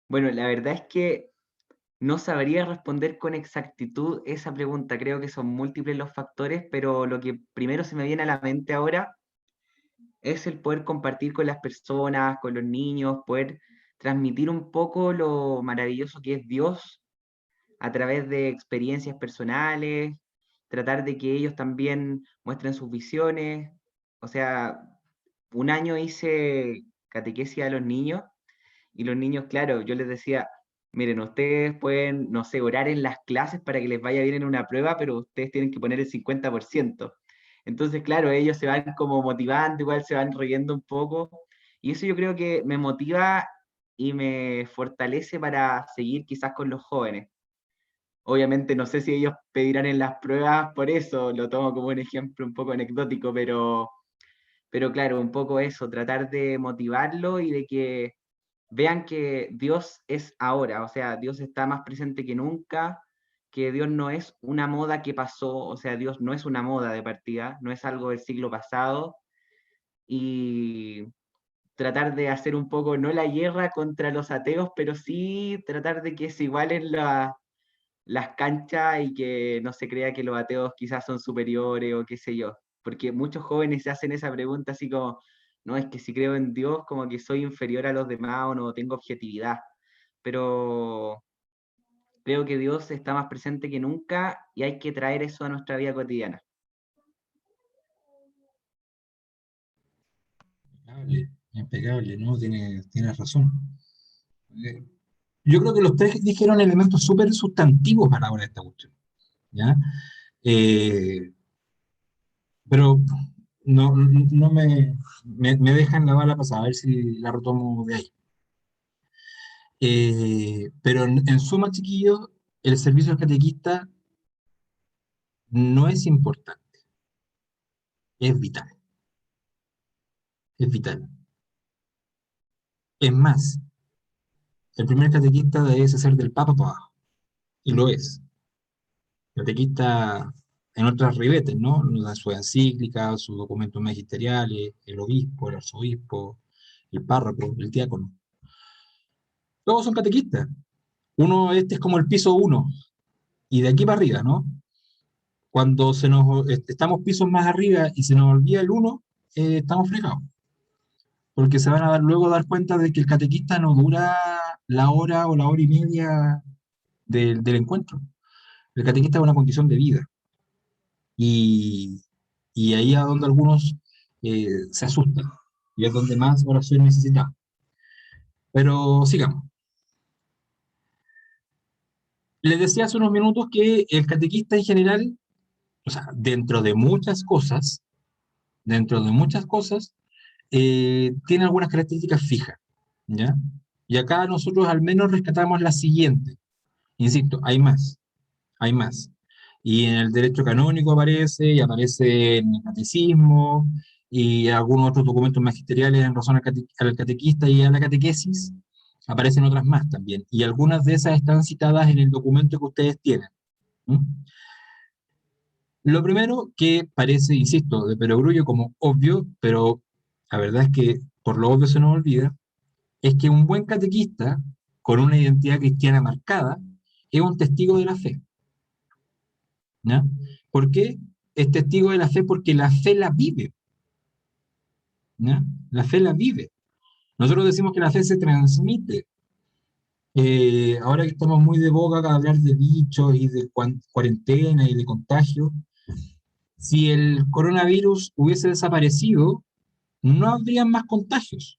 Bueno, la verdad es que no sabría responder con exactitud esa pregunta. Creo que son múltiples los factores, pero lo que primero se me viene a la mente ahora es el poder compartir con las personas, con los niños, poder transmitir un poco lo maravilloso que es Dios a través de experiencias personales, tratar de que ellos también muestren sus visiones. O sea, un año hice catequesis a los niños y los niños, claro, yo les decía, miren, ustedes pueden, no sé, orar en las clases para que les vaya bien en una prueba, pero ustedes tienen que poner el 50%. Entonces, claro, ellos se van como motivando, igual se van riendo un poco. Y eso yo creo que me motiva y me fortalece para seguir quizás con los jóvenes. Obviamente no sé si ellos pedirán en las pruebas por eso, lo tomo como un ejemplo un poco anecdótico, pero claro, un poco eso, tratar de motivarlo y de que vean que Dios es ahora, o sea, Dios está más presente que nunca, que Dios no es una moda que pasó, o sea, Dios no es una moda de partida, no es algo del siglo pasado, y tratar de hacer un poco, no la guerra contra los ateos, pero sí tratar de que se igualen las canchas y que no se crea que los ateos quizás son superiores o qué sé yo, porque muchos jóvenes se hacen esa pregunta así como, no, es que si creo en Dios como que soy inferior a los demás o no tengo objetividad, pero creo que Dios está más presente que nunca y hay que traer eso a nuestra vida cotidiana. impecable, impecable, ¿no? Tienes razón. Eh, Yo creo que los tres dijeron elementos súper sustantivos para ahora esta cuestión, ¿ya? Eh, pero no me dejan la bala pasada, a ver si la retomo de ahí. Pero en suma, chiquillos, el servicio al catequista no es importante, es vital, es vital. Es más, el primer catequista debe ser del Papa para abajo, y lo es. Catequista en otras ribetes, ¿no? Su encíclica, sus documentos magisteriales, el obispo, el arzobispo, el párroco, el diácono. Todos son catequistas. Uno, este es como el piso uno, y de aquí para arriba, ¿no? Cuando estamos pisos más arriba y se nos olvida el uno, estamos fregados. Porque se van a luego dar cuenta de que el catequista no dura la hora o la hora y media del encuentro. El catequista es una condición de vida. Y, y ahí es donde algunos se asustan. Y es donde más oración necesitamos. Pero sigamos. Les decía hace unos minutos que el catequista en general, o sea, dentro de muchas cosas, tiene algunas características fijas, ¿ya? Y acá nosotros al menos rescatamos la siguiente. Insisto, hay más. Y en el derecho canónico aparece, y aparece en el catecismo, y algunos otros documentos magisteriales en razón al catequista y a la catequesis, aparecen otras más también. Y algunas de esas están citadas en el documento que ustedes tienen. ¿Mm? Lo primero que parece, insisto, de perogrullo como obvio, pero la verdad es que por lo obvio se nos olvida, es que un buen catequista con una identidad cristiana marcada es un testigo de la fe. ¿Ya? ¿Por qué es testigo de la fe? Porque la fe la vive. ¿Ya? La fe la vive. Nosotros decimos que la fe se transmite. Ahora que estamos muy de boga a hablar de bichos y de cuarentena y de contagio, si el coronavirus hubiese desaparecido, no habría más contagios.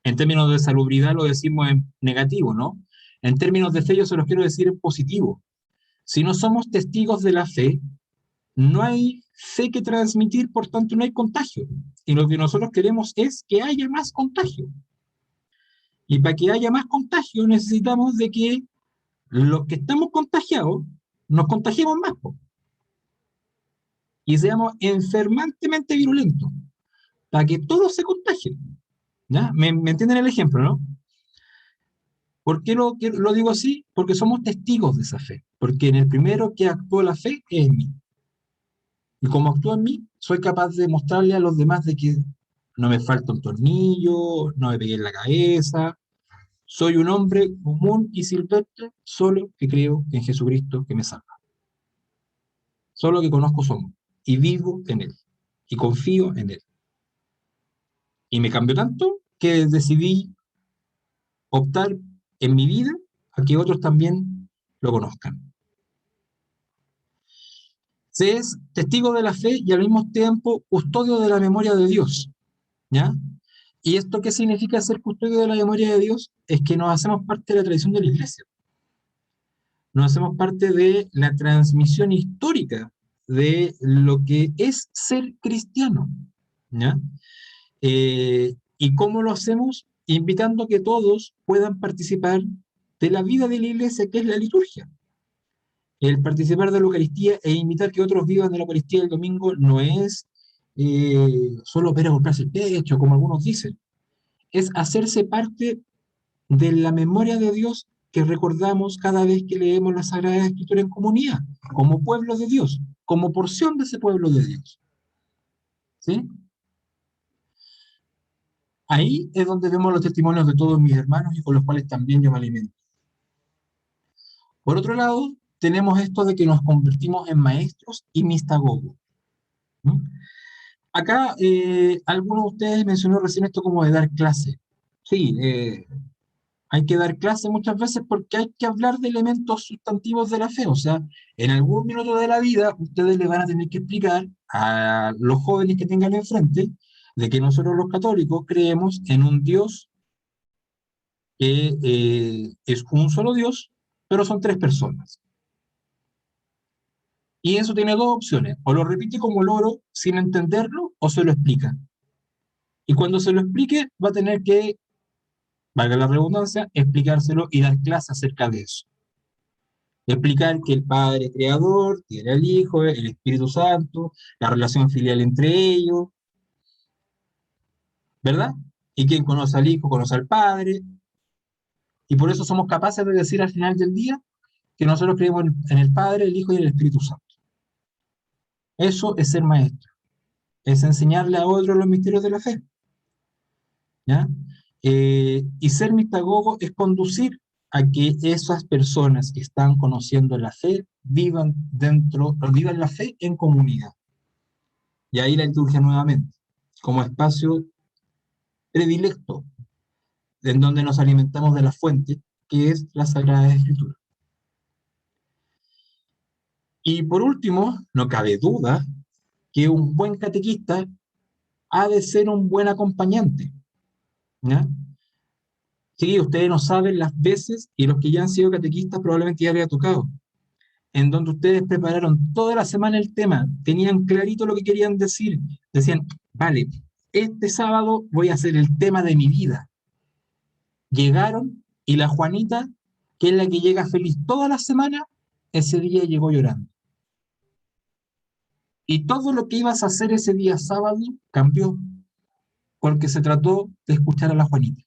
En términos de salubridad lo decimos en negativo, ¿no? En términos de fe yo se los quiero decir en positivo. Si no somos testigos de la fe, no hay fe que transmitir, por tanto no hay contagio. Y lo que nosotros queremos es que haya más contagio. Y para que haya más contagio necesitamos de que los que estamos contagiados nos contagiemos más, po, y seamos enfermantemente virulentos, para que todos se contagien. ¿Ya? ¿Me entienden el ejemplo, no? ¿Por qué lo digo así? Porque somos testigos de esa fe. Porque en el primero que actuó la fe es en mí. Y como actúa en mí, soy capaz de mostrarle a los demás de que no me falta un tornillo, no me pegué en la cabeza, soy un hombre común y silvestre, solo que creo en Jesucristo que me salva. Solo que conozco su amor y vivo en él y confío en él. Y me cambió tanto que decidí optar en mi vida a que otros también lo conozcan. Se es testigo de la fe y al mismo tiempo custodio de la memoria de Dios, ¿ya? ¿Y esto qué significa ser custodio de la memoria de Dios? Es que nos hacemos parte de la tradición de la Iglesia. Nos hacemos parte de la transmisión histórica de lo que es ser cristiano, ¿ya? ¿Y cómo lo hacemos? Invitando a que todos puedan participar de la vida de la Iglesia, que es la liturgia. El participar de la Eucaristía e invitar que otros vivan de la Eucaristía el domingo no es solo ver a golpearse el pecho, como algunos dicen. Es hacerse parte de la memoria de Dios que recordamos cada vez que leemos la Sagrada Escritura en comunidad, como pueblo de Dios, como porción de ese pueblo de Dios. ¿Sí? Ahí es donde vemos los testimonios de todos mis hermanos y con los cuales también yo me alimento. Por otro lado, tenemos esto de que nos convertimos en maestros y mistagogos. ¿Mm? Acá, algunos de ustedes mencionó recién esto como de dar clase. Sí, hay que dar clase muchas veces porque hay que hablar de elementos sustantivos de la fe. O sea, en algún minuto de la vida, ustedes le van a tener que explicar a los jóvenes que tengan enfrente de que nosotros los católicos creemos en un Dios que es un solo Dios, pero son tres personas. Y eso tiene dos opciones: o lo repite como loro sin entenderlo, o se lo explica. Y cuando se lo explique, va a tener que, valga la redundancia, explicárselo y dar clase acerca de eso. Explicar que el Padre Creador tiene al Hijo, el Espíritu Santo, la relación filial entre ellos, ¿verdad? Y quien conoce al Hijo, conoce al Padre. Y por eso somos capaces de decir al final del día que nosotros creemos en el Padre, el Hijo y el Espíritu Santo. Eso es ser maestro. Es enseñarle a otros los misterios de la fe. ¿Ya? Y ser mistagogo es conducir a que esas personas que están conociendo la fe vivan la fe en comunidad. Y ahí la liturgia nuevamente, como espacio predilecto, en donde nos alimentamos de la fuente, que es la Sagrada Escritura. Y por último, no cabe duda que un buen catequista ha de ser un buen acompañante, ¿ya? Sí, ustedes no saben las veces, y los que ya han sido catequistas probablemente ya les ha tocado, en donde ustedes prepararon toda la semana el tema, tenían clarito lo que querían decir, decían, vale, este sábado voy a hacer el tema de mi vida. Llegaron y la Juanita, que es la que llega feliz toda la semana, ese día llegó llorando. Y todo lo que ibas a hacer ese día sábado cambió, porque se trató de escuchar a la Juanita.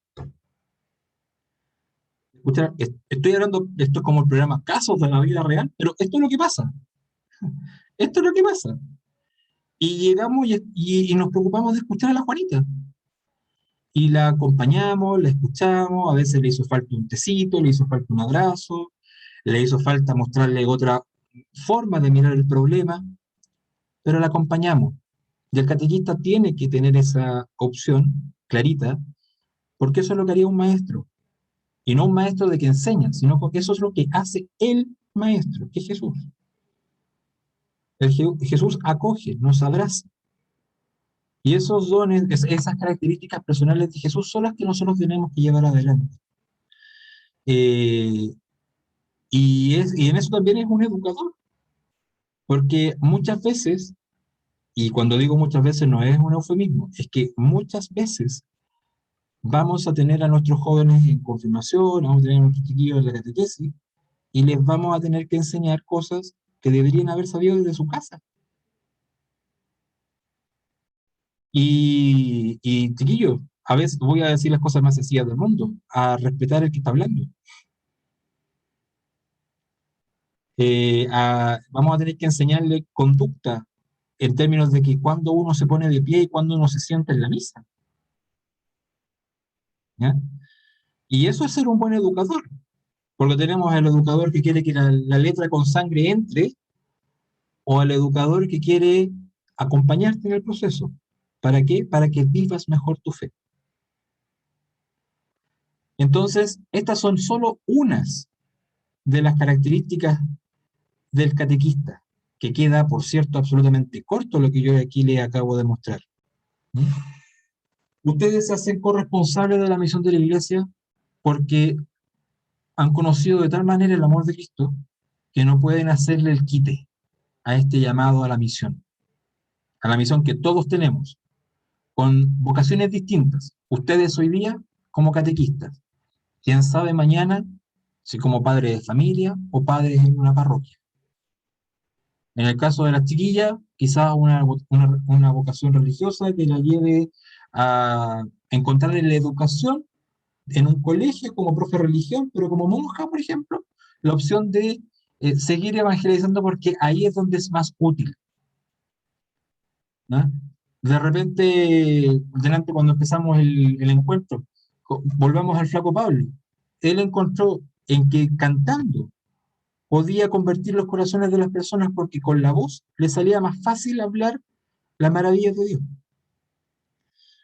Estoy hablando, esto es como el programa Casos de la Vida Real, pero esto es lo que pasa. Esto es lo que pasa. Y llegamos y nos preocupamos de escuchar a la Juanita. Y la acompañamos, la escuchamos, a veces le hizo falta un tecito, le hizo falta un abrazo, le hizo falta mostrarle otra forma de mirar el problema, pero la acompañamos. Y el catequista tiene que tener esa opción clarita, porque eso es lo que haría un maestro. Y no un maestro de que enseña, sino porque eso es lo que hace el maestro, que es Jesús. Jesús acoge, nos abraza. Y esos dones, esas características personales de Jesús son las que nosotros tenemos que llevar adelante. Eh, y en eso también es un educador, porque muchas veces, y cuando digo muchas veces no es un eufemismo, es que muchas veces vamos a tener a nuestros jóvenes en confirmación, vamos a tener a nuestros chiquillos en la catequesis, y les vamos a tener que enseñar cosas que deberían haber sabido desde su casa. Y chiquillos, a veces voy a decir las cosas más sencillas del mundo, a respetar el que está hablando. Vamos a tener que enseñarle conducta en términos de que cuando uno se pone de pie y cuando uno se sienta en la misa. ¿Ya? Y eso es ser un buen educador, porque tenemos al educador que quiere que la letra con sangre entre, o al educador que quiere acompañarte en el proceso. ¿Para qué? Para que vivas mejor tu fe. Entonces, estas son solo unas de las características del catequista, que queda, por cierto, absolutamente corto lo que yo aquí le acabo de mostrar. ¿Mm? Ustedes se hacen corresponsables de la misión de la Iglesia porque han conocido de tal manera el amor de Cristo que no pueden hacerle el quite a este llamado a la misión que todos tenemos, con vocaciones distintas. Ustedes hoy día como catequistas, quién sabe mañana si como padres de familia o padres en una parroquia. En el caso de las chiquillas, quizás una vocación religiosa que la lleve a encontrar en la educación en un colegio como profe de religión, pero como monja, por ejemplo, la opción de seguir evangelizando porque ahí es donde es más útil, ¿no? De repente, delante cuando empezamos el encuentro, volvamos al flaco Pablo. Él encontró en que cantando podía convertir los corazones de las personas porque con la voz le salía más fácil hablar las maravillas de Dios.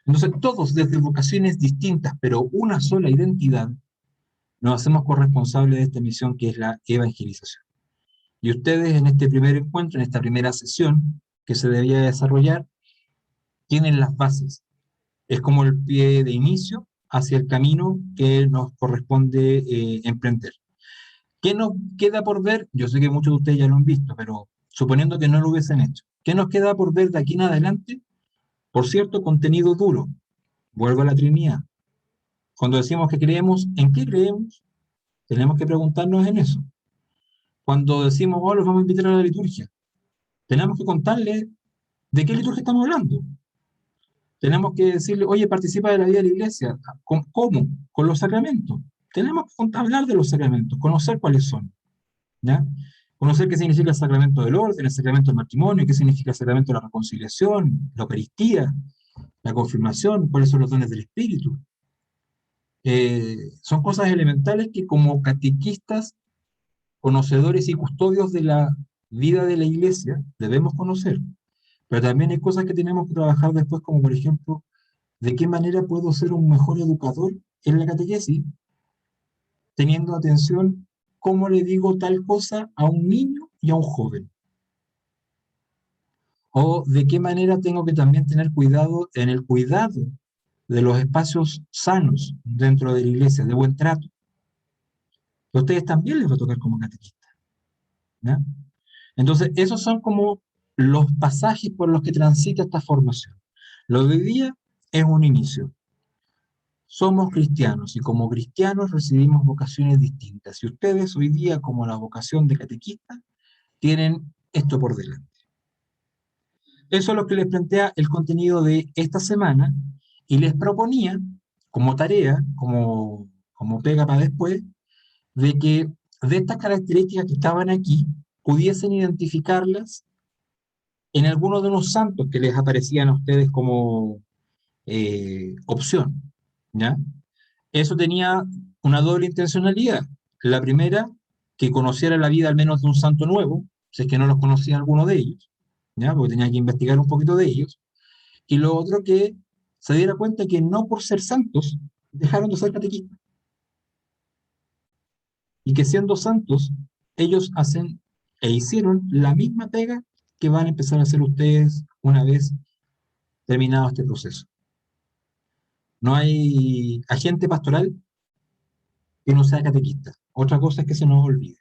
Entonces todos desde vocaciones distintas, pero una sola identidad, nos hacemos corresponsables de esta misión que es la evangelización. Y ustedes en este primer encuentro, en esta primera sesión que se debía desarrollar, tienen las bases. Es como el pie de inicio hacia el camino que nos corresponde emprender. ¿Qué nos queda por ver? Yo sé que muchos de ustedes ya lo han visto, pero suponiendo que no lo hubiesen hecho, ¿qué nos queda por ver de aquí en adelante? Por cierto, contenido duro. Vuelvo a la Trinidad. Cuando decimos que creemos, ¿en qué creemos? Tenemos que preguntarnos en eso. Cuando decimos, oh, los vamos a invitar a la liturgia, tenemos que contarles de qué liturgia estamos hablando. Tenemos que decirle, oye, participa de la vida de la iglesia. ¿Cómo? Con los sacramentos. Tenemos que hablar de los sacramentos, conocer cuáles son. ¿Ya? Conocer qué significa el sacramento del orden, el sacramento del matrimonio, qué significa el sacramento de la reconciliación, la Eucaristía, la confirmación, cuáles son los dones del Espíritu. Son cosas elementales que como catequistas, conocedores y custodios de la vida de la iglesia debemos conocer. Pero también hay cosas que tenemos que trabajar después, como por ejemplo, de qué manera puedo ser un mejor educador en la catequesis teniendo atención cómo le digo tal cosa a un niño y a un joven. O de qué manera tengo que también tener cuidado en el cuidado de los espacios sanos dentro de la iglesia, de buen trato. A ustedes también les va a tocar como catequista, ¿ya? Entonces, esos son como los pasajes por los que transita esta formación. Lo de hoy día es un inicio. Somos cristianos y como cristianos recibimos vocaciones distintas. Y ustedes hoy día, como la vocación de catequista, tienen esto por delante. Eso es lo que les plantea el contenido de esta semana y les proponía como tarea, como pega para después, de que de estas características que estaban aquí, pudiesen identificarlas en algunos de los santos que les aparecían a ustedes como opción, ¿ya? Eso tenía una doble intencionalidad. La primera, que conociera la vida al menos de un santo nuevo, si es que no los conocía alguno de ellos, ¿ya? Porque tenía que investigar un poquito de ellos. Y lo otro, que se diera cuenta que no por ser santos dejaron de ser catequistas. Y que siendo santos, ellos hacen e hicieron la misma pega que van a empezar a hacer ustedes una vez terminado este proceso. No hay agente pastoral que no sea catequista. Otra cosa es que se nos olvide.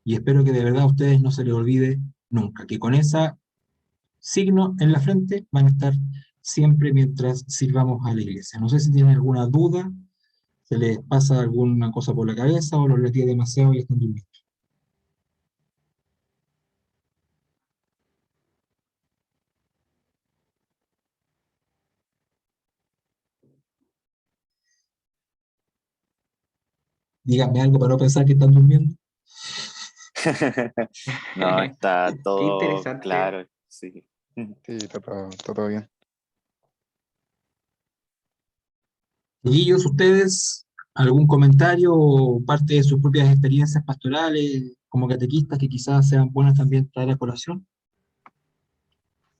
Y espero que de verdad a ustedes no se les olvide nunca, que con ese signo en la frente van a estar siempre mientras sirvamos a la iglesia. No sé si tienen alguna duda, se les pasa alguna cosa por la cabeza o los latidos demasiado y están durmiendo. Díganme algo para no pensar que están durmiendo. No, está Qué todo interesante. claro, sí. Sí, está todo bien. Chiquillos, ustedes, ¿algún comentario o parte de sus propias experiencias pastorales como catequistas que quizás sean buenas también traer a colación?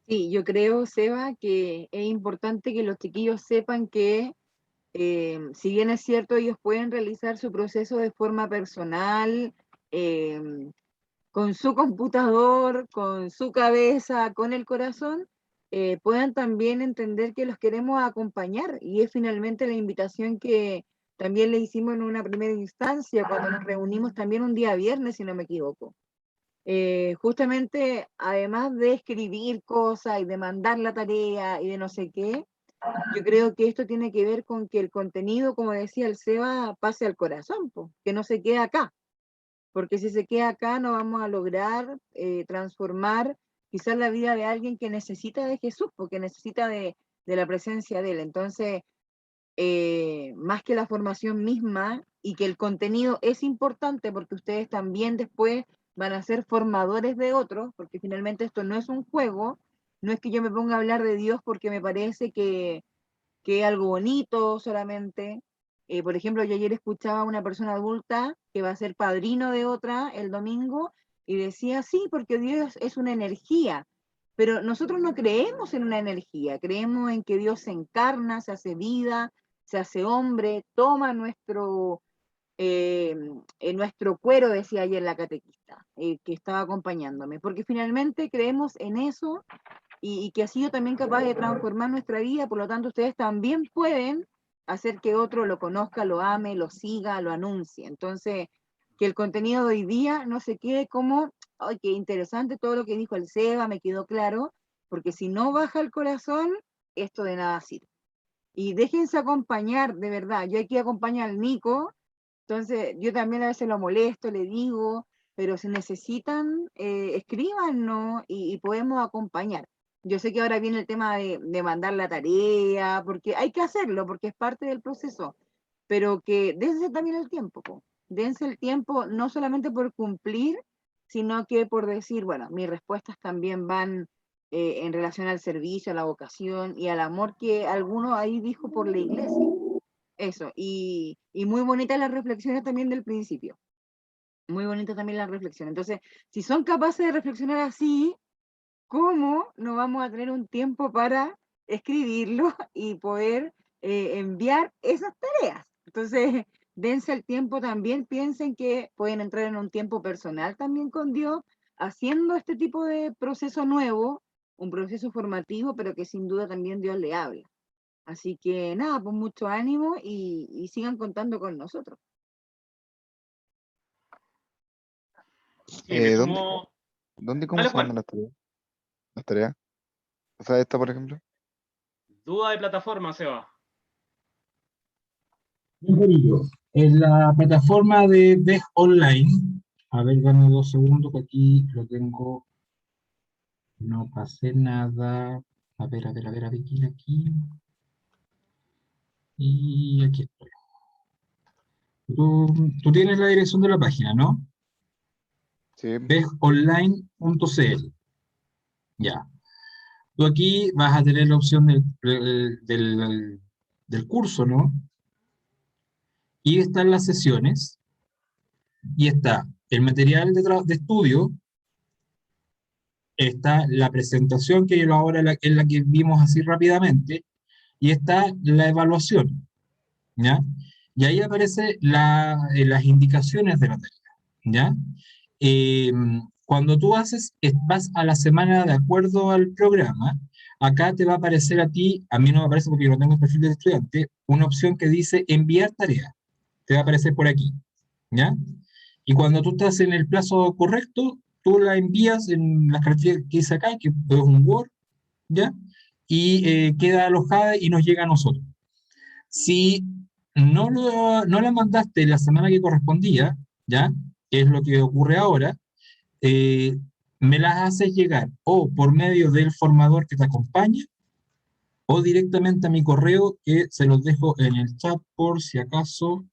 Sí, yo creo, Seba, que es importante que los chiquillos sepan que, si bien es cierto, ellos pueden realizar su proceso de forma personal, con su computador, con su cabeza, con el corazón, puedan también entender que los queremos acompañar. Y es finalmente la invitación que también le hicimos en una primera instancia, cuando nos reunimos también un día viernes, si no me equivoco. Justamente, además de escribir cosas y de mandar la tarea y de no sé qué, yo creo que esto tiene que ver con que el contenido, como decía el Seba, pase al corazón, po, que no se quede acá, porque si se queda acá no vamos a lograr transformar quizás la vida de alguien que necesita de Jesús, porque necesita de la presencia de Él. Entonces, más que la formación misma, y que el contenido es importante porque ustedes también después van a ser formadores de otros, porque finalmente esto no es un juego, no es que yo me ponga a hablar de Dios porque me parece que es algo bonito solamente. Por ejemplo, yo ayer escuchaba a una persona adulta que va a ser padrino de otra el domingo y decía, sí, porque Dios es una energía, pero nosotros no creemos en una energía, creemos en que Dios se encarna, se hace vida, se hace hombre, toma nuestro cuero, decía ayer la catequista, que estaba acompañándome, porque finalmente creemos en eso y que ha sido también capaz de transformar nuestra vida, por lo tanto ustedes también pueden hacer que otro lo conozca, lo ame, lo siga, lo anuncie. Entonces, que el contenido de hoy día no se quede como, ay, qué interesante todo lo que dijo el Seba, me quedó claro, porque si no baja el corazón, esto de nada sirve. Y déjense acompañar, de verdad. Yo aquí acompaño al Nico, entonces yo también a veces lo molesto, le digo, pero si necesitan, escríbanos y podemos acompañar. Yo sé que ahora viene el tema de mandar la tarea, porque hay que hacerlo, porque es parte del proceso, pero que dense también el tiempo, po. Dense el tiempo no solamente por cumplir, sino que por decir, bueno, mis respuestas también van en relación al servicio, a la vocación y al amor que alguno ahí dijo por la iglesia. Eso, y muy bonitas las reflexiones también del principio. Muy bonita también la reflexión. Entonces, si son capaces de reflexionar así, ¿cómo no vamos a tener un tiempo para escribirlo y poder enviar esas tareas? Entonces, dense el tiempo también, piensen que pueden entrar en un tiempo personal también con Dios, haciendo este tipo de proceso nuevo, un proceso formativo, pero que sin duda también Dios le habla. Así que nada, pues mucho ánimo y sigan contando con nosotros. Sí, de hecho, ¿Dónde y cómo dale, se mandan Juan. las tareas? Las tareas. O sea, esta, por ejemplo. Duda de plataforma, Seba. Mejorito. En la plataforma de VEG Online, a ver, dame 2 segundos que aquí lo tengo, no pasé nada. A ver, aquí. Y aquí estoy. Tú tienes la dirección de la página, ¿no? Sí, vegonline.cl. Ya. Tú aquí vas a tener la opción del curso, ¿no? Y están las sesiones, y está el material de estudio, está la presentación que ahora es la que vimos así rápidamente, y está la evaluación, ¿ya? Y ahí aparecen las indicaciones de la tarea, ¿ya? Eh, Cuando tú vas a la semana de acuerdo al programa, acá te va a aparecer a ti, a mí no me aparece porque yo no tengo el perfil de estudiante, una opción que dice enviar tarea. Te va a aparecer por aquí, ¿ya? Y cuando tú estás en el plazo correcto, tú la envías en las características que dice acá, que es un Word, ¿ya? Y queda alojada y nos llega a nosotros. Si no la mandaste la semana que correspondía, ¿ya? Que es lo que ocurre ahora, eh, me las haces llegar o por medio del formador que te acompaña o directamente a mi correo, que se los dejo en el chat por si acaso,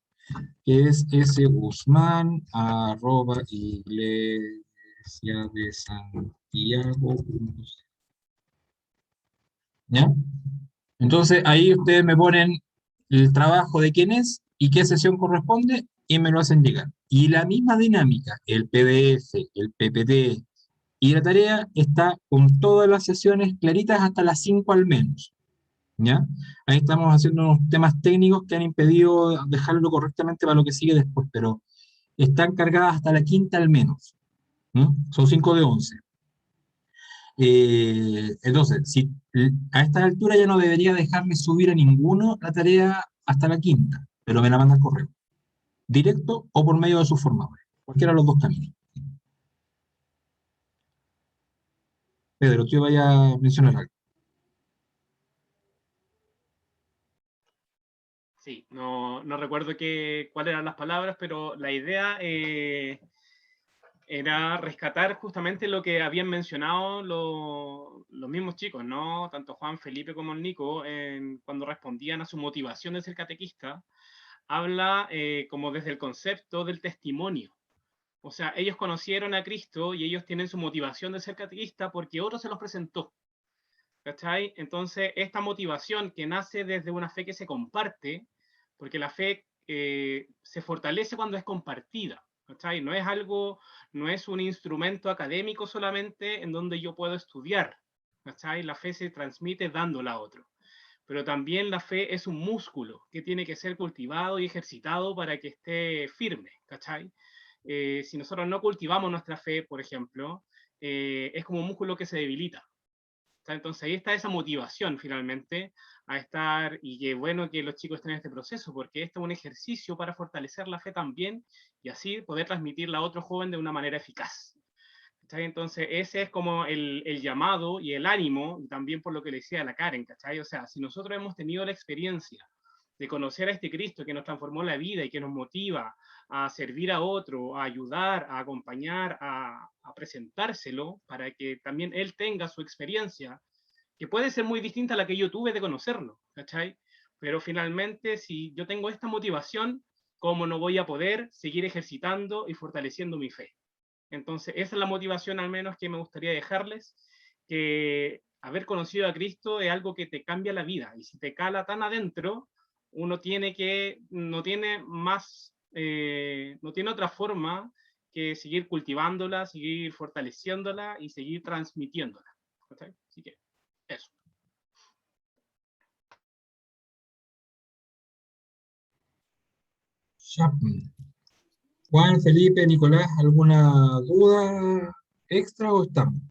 que es sguzman@iglesiadesantiago.cl. ¿Ya? Entonces ahí ustedes me ponen el trabajo de quién es y qué sesión corresponde y me lo hacen llegar. Y la misma dinámica, el PDF, el PPT y la tarea está con todas las sesiones claritas hasta las 5 al menos. ¿Ya? Ahí estamos haciendo unos temas técnicos que han impedido dejarlo correctamente para lo que sigue después, pero están cargadas hasta la quinta al menos. ¿No? Son 5 de 11. Entonces, si a esta altura ya no debería dejarme subir a ninguno la tarea hasta la quinta, pero me la manda al correo, directo o por medio de sus formadores, cualquiera de los dos caminos. Pedro, tú vayas a mencionar algo. Sí, no recuerdo cuáles eran las palabras, pero la idea era rescatar justamente lo que habían mencionado los mismos chicos, ¿no? Tanto Juan, Felipe como el Nico, cuando respondían a su motivación de ser catequista, habla como desde el concepto del testimonio. O sea, ellos conocieron a Cristo y ellos tienen su motivación de ser catequista porque otro se los presentó. ¿Cachai? Entonces, esta motivación que nace desde una fe que se comparte, porque la fe se fortalece cuando es compartida. ¿Cachai? No es algo, no es un instrumento académico solamente en donde yo puedo estudiar. ¿Cachai? La fe se transmite dándola a otro. Pero también la fe es un músculo que tiene que ser cultivado y ejercitado para que esté firme. ¿Cachai? Si nosotros no cultivamos nuestra fe, por ejemplo, es como un músculo que se debilita. Entonces ahí está esa motivación finalmente a estar, y qué bueno que los chicos estén en este proceso, porque este es un ejercicio para fortalecer la fe también y así poder transmitirla a otro joven de una manera eficaz. ¿Cachai? Entonces ese es como el llamado y el ánimo, y también por lo que le decía a la Karen, ¿cachai? O sea, si nosotros hemos tenido la experiencia de conocer a este Cristo que nos transformó la vida y que nos motiva a servir a otro, a ayudar, a acompañar, a presentárselo para que también él tenga su experiencia, que puede ser muy distinta a la que yo tuve de conocerlo, ¿cachai? Pero finalmente, si yo tengo esta motivación, ¿cómo no voy a poder seguir ejercitando y fortaleciendo mi fe? Entonces, esa es la motivación al menos que me gustaría dejarles, que haber conocido a Cristo es algo que te cambia la vida, y si te cala tan adentro, uno no tiene más, no tiene otra forma que seguir cultivándola, seguir fortaleciéndola y seguir transmitiéndola. ¿Okay? Así que, eso. Chapman. Juan, Felipe, Nicolás, ¿alguna duda extra o estamos?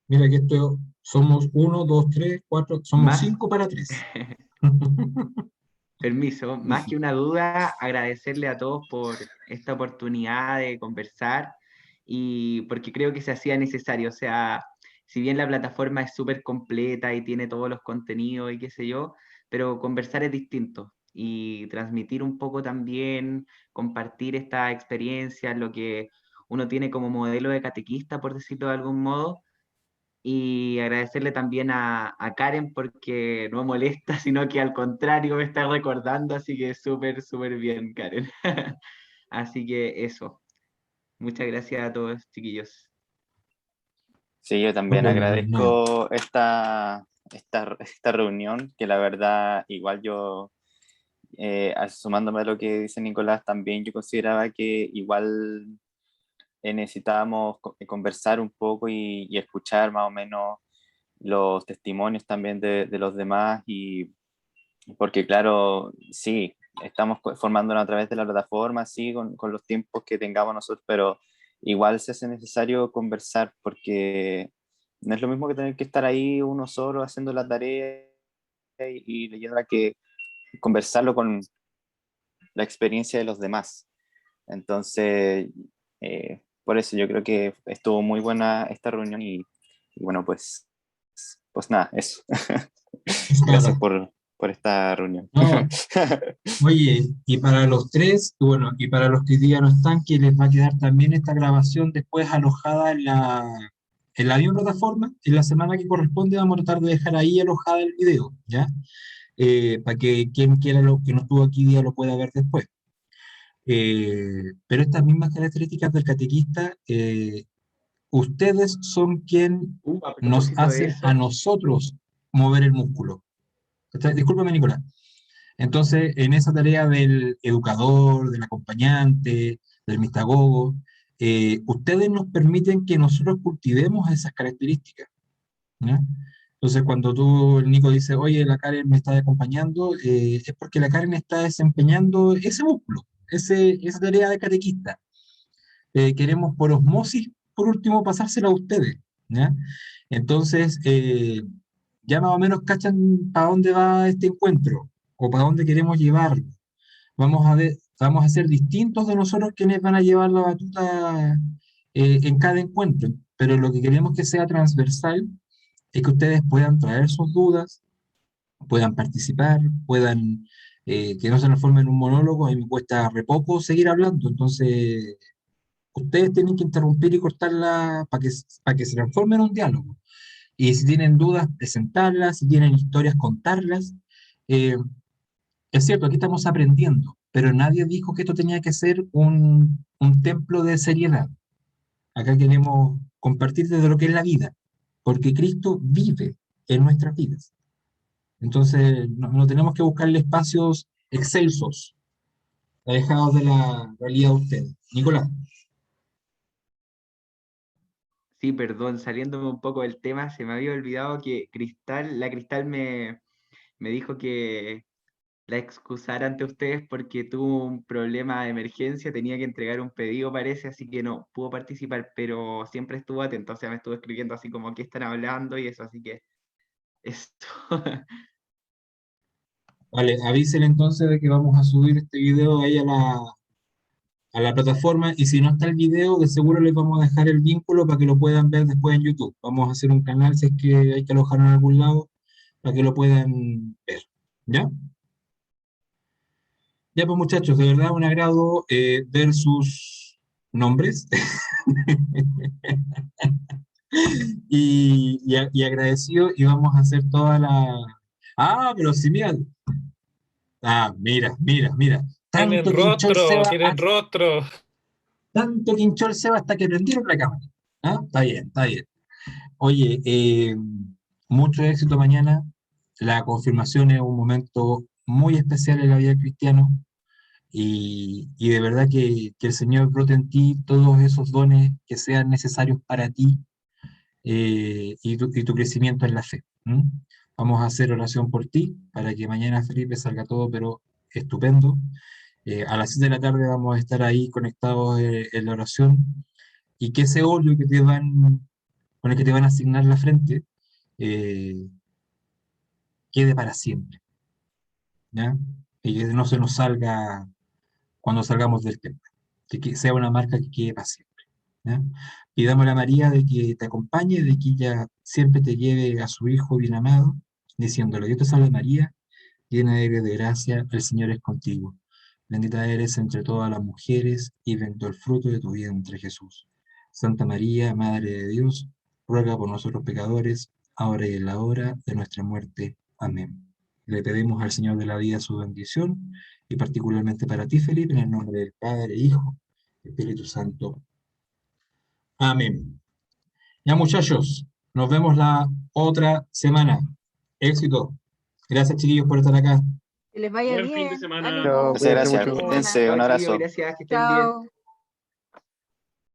Mira que esto somos 1, 2, 3, 4, somos Más, 5 para 3. permiso, más que una duda, agradecerle a todos por esta oportunidad de conversar y porque creo que se hacía necesario. O sea, si bien la plataforma es súper completa y tiene todos los contenidos y qué sé yo, pero conversar es distinto y transmitir un poco también, compartir esta experiencia, lo que uno tiene como modelo de catequista, por decirlo de algún modo, y agradecerle también a Karen porque no molesta, sino que al contrario me está recordando, así que súper, súper bien, Karen. Así que eso. Muchas gracias a todos, chiquillos. Sí, yo también Bueno, no. agradezco esta reunión, que la verdad, igual yo, sumándome a lo que dice Nicolás, también yo consideraba que igual necesitábamos conversar un poco y escuchar más o menos los testimonios también de los demás, y porque claro, sí, estamos formándonos a través de la plataforma, sí, con los tiempos que tengamos nosotros, pero igual se hace necesario conversar, porque no es lo mismo que tener que estar ahí uno solo haciendo la tarea y leyendo, que conversarlo con la experiencia de los demás. Entonces, por eso yo creo que estuvo muy buena esta reunión y bueno, pues nada, eso. Gracias Nada. por esta reunión. No, oye, y para los tres, bueno, y para los que hoy día no están, que les va a quedar también esta grabación después alojada en la misma plataforma. En la semana que corresponde vamos a tratar de dejar ahí alojada el video, ¿ya? Para que quien quiera lo que no estuvo aquí hoy día lo pueda ver después. Pero estas mismas características del catequista, ustedes son quien A nos propósito de hacen a eso, nosotros mover el músculo. Discúlpame, Nicolás. Entonces, en esa tarea del educador, del acompañante, del mistagogo, ustedes nos permiten que nosotros cultivemos esas características, ¿ya? Entonces, cuando tú, el Nico, dice, oye, la Karen me está acompañando, es porque la Karen está desempeñando ese músculo, esa tarea de catequista. Queremos por osmosis, por último, pasársela a ustedes, ¿ya? Entonces, ya más o menos cachan para dónde va este encuentro o para dónde queremos llevarlo. Vamos a ser distintos de nosotros quienes van a llevar la batuta en cada encuentro, pero lo que queremos que sea transversal es que ustedes puedan traer sus dudas, puedan participar, puedan, que no se transforme en un monólogo. A mí me cuesta re poco seguir hablando, entonces ustedes tienen que interrumpir y cortarla para que se transforme en un diálogo. Y si tienen dudas, presentarlas, si tienen historias, contarlas. Eh, es cierto, aquí estamos aprendiendo, pero nadie dijo que esto tenía que ser un templo de seriedad. Acá queremos compartir desde lo que es la vida, porque Cristo vive en nuestras vidas. Entonces, no tenemos que buscarle espacios excelsos, alejados de la realidad de ustedes. Nicolás. sí, perdón, saliéndome un poco del tema, se me había olvidado que la Cristal me dijo que la excusara ante ustedes porque tuvo un problema de emergencia, tenía que entregar un pedido, parece, así que no pudo participar, pero siempre estuvo atento, o sea, me estuvo escribiendo así como qué están hablando y eso, así que esto. Vale, avisen entonces de que vamos a subir este video ahí a la plataforma, y si no está el video, de seguro les vamos a dejar el vínculo para que lo puedan ver después en YouTube. Vamos a hacer un canal si es que hay que alojarlo en algún lado para que lo puedan ver. ¿Ya? Ya pues muchachos, de verdad un agrado ver sus nombres y agradecido, y vamos a hacer toda la... Ah, pero si mira, mira, Tienen tanto quinchó el rostro, Seba, tienen rostro. tanto quinchó el Seba hasta que prendieron la cámara. ¿Ah? Está bien, está bien. Oye, mucho éxito mañana. La confirmación es un momento muy especial en la vida del cristiano, y de verdad que el Señor brote en ti todos esos dones que sean necesarios para ti, y tu crecimiento en la fe. ¿M? Vamos a hacer oración por ti, para que mañana, Felipe, salga todo, pero estupendo. A las 7 de la tarde vamos a estar ahí conectados en la oración, y que ese óleo que te con el que te van a asignar la frente, quede para siempre, ¿ya? Y que no se nos salga cuando salgamos del templo, que sea una marca que quede para siempre, ¿ya? Pidámosle a María de que te acompañe, de que ella siempre te lleve a su Hijo bien amado, diciéndole: Dios te salve María, llena eres de gracia, el Señor es contigo. Bendita eres entre todas las mujeres, y bendito el fruto de tu vientre, Jesús. Santa María, Madre de Dios, ruega por nosotros pecadores, ahora y en la hora de nuestra muerte. Amén. Le pedimos al Señor de la vida su bendición, y particularmente para ti, Felipe, en el nombre del Padre, Hijo, Espíritu Santo. Amén. Ya, muchachos, nos vemos la otra semana. Éxito. Gracias, chiquillos, por estar acá. Que les vaya Buen fin de bien. semana. Ánimo. Chao, Muchas cuídate gracias. mucho. Buena. Cuídense. Un Chao, chiquillos, abrazo. gracias, que estén bien. Chao.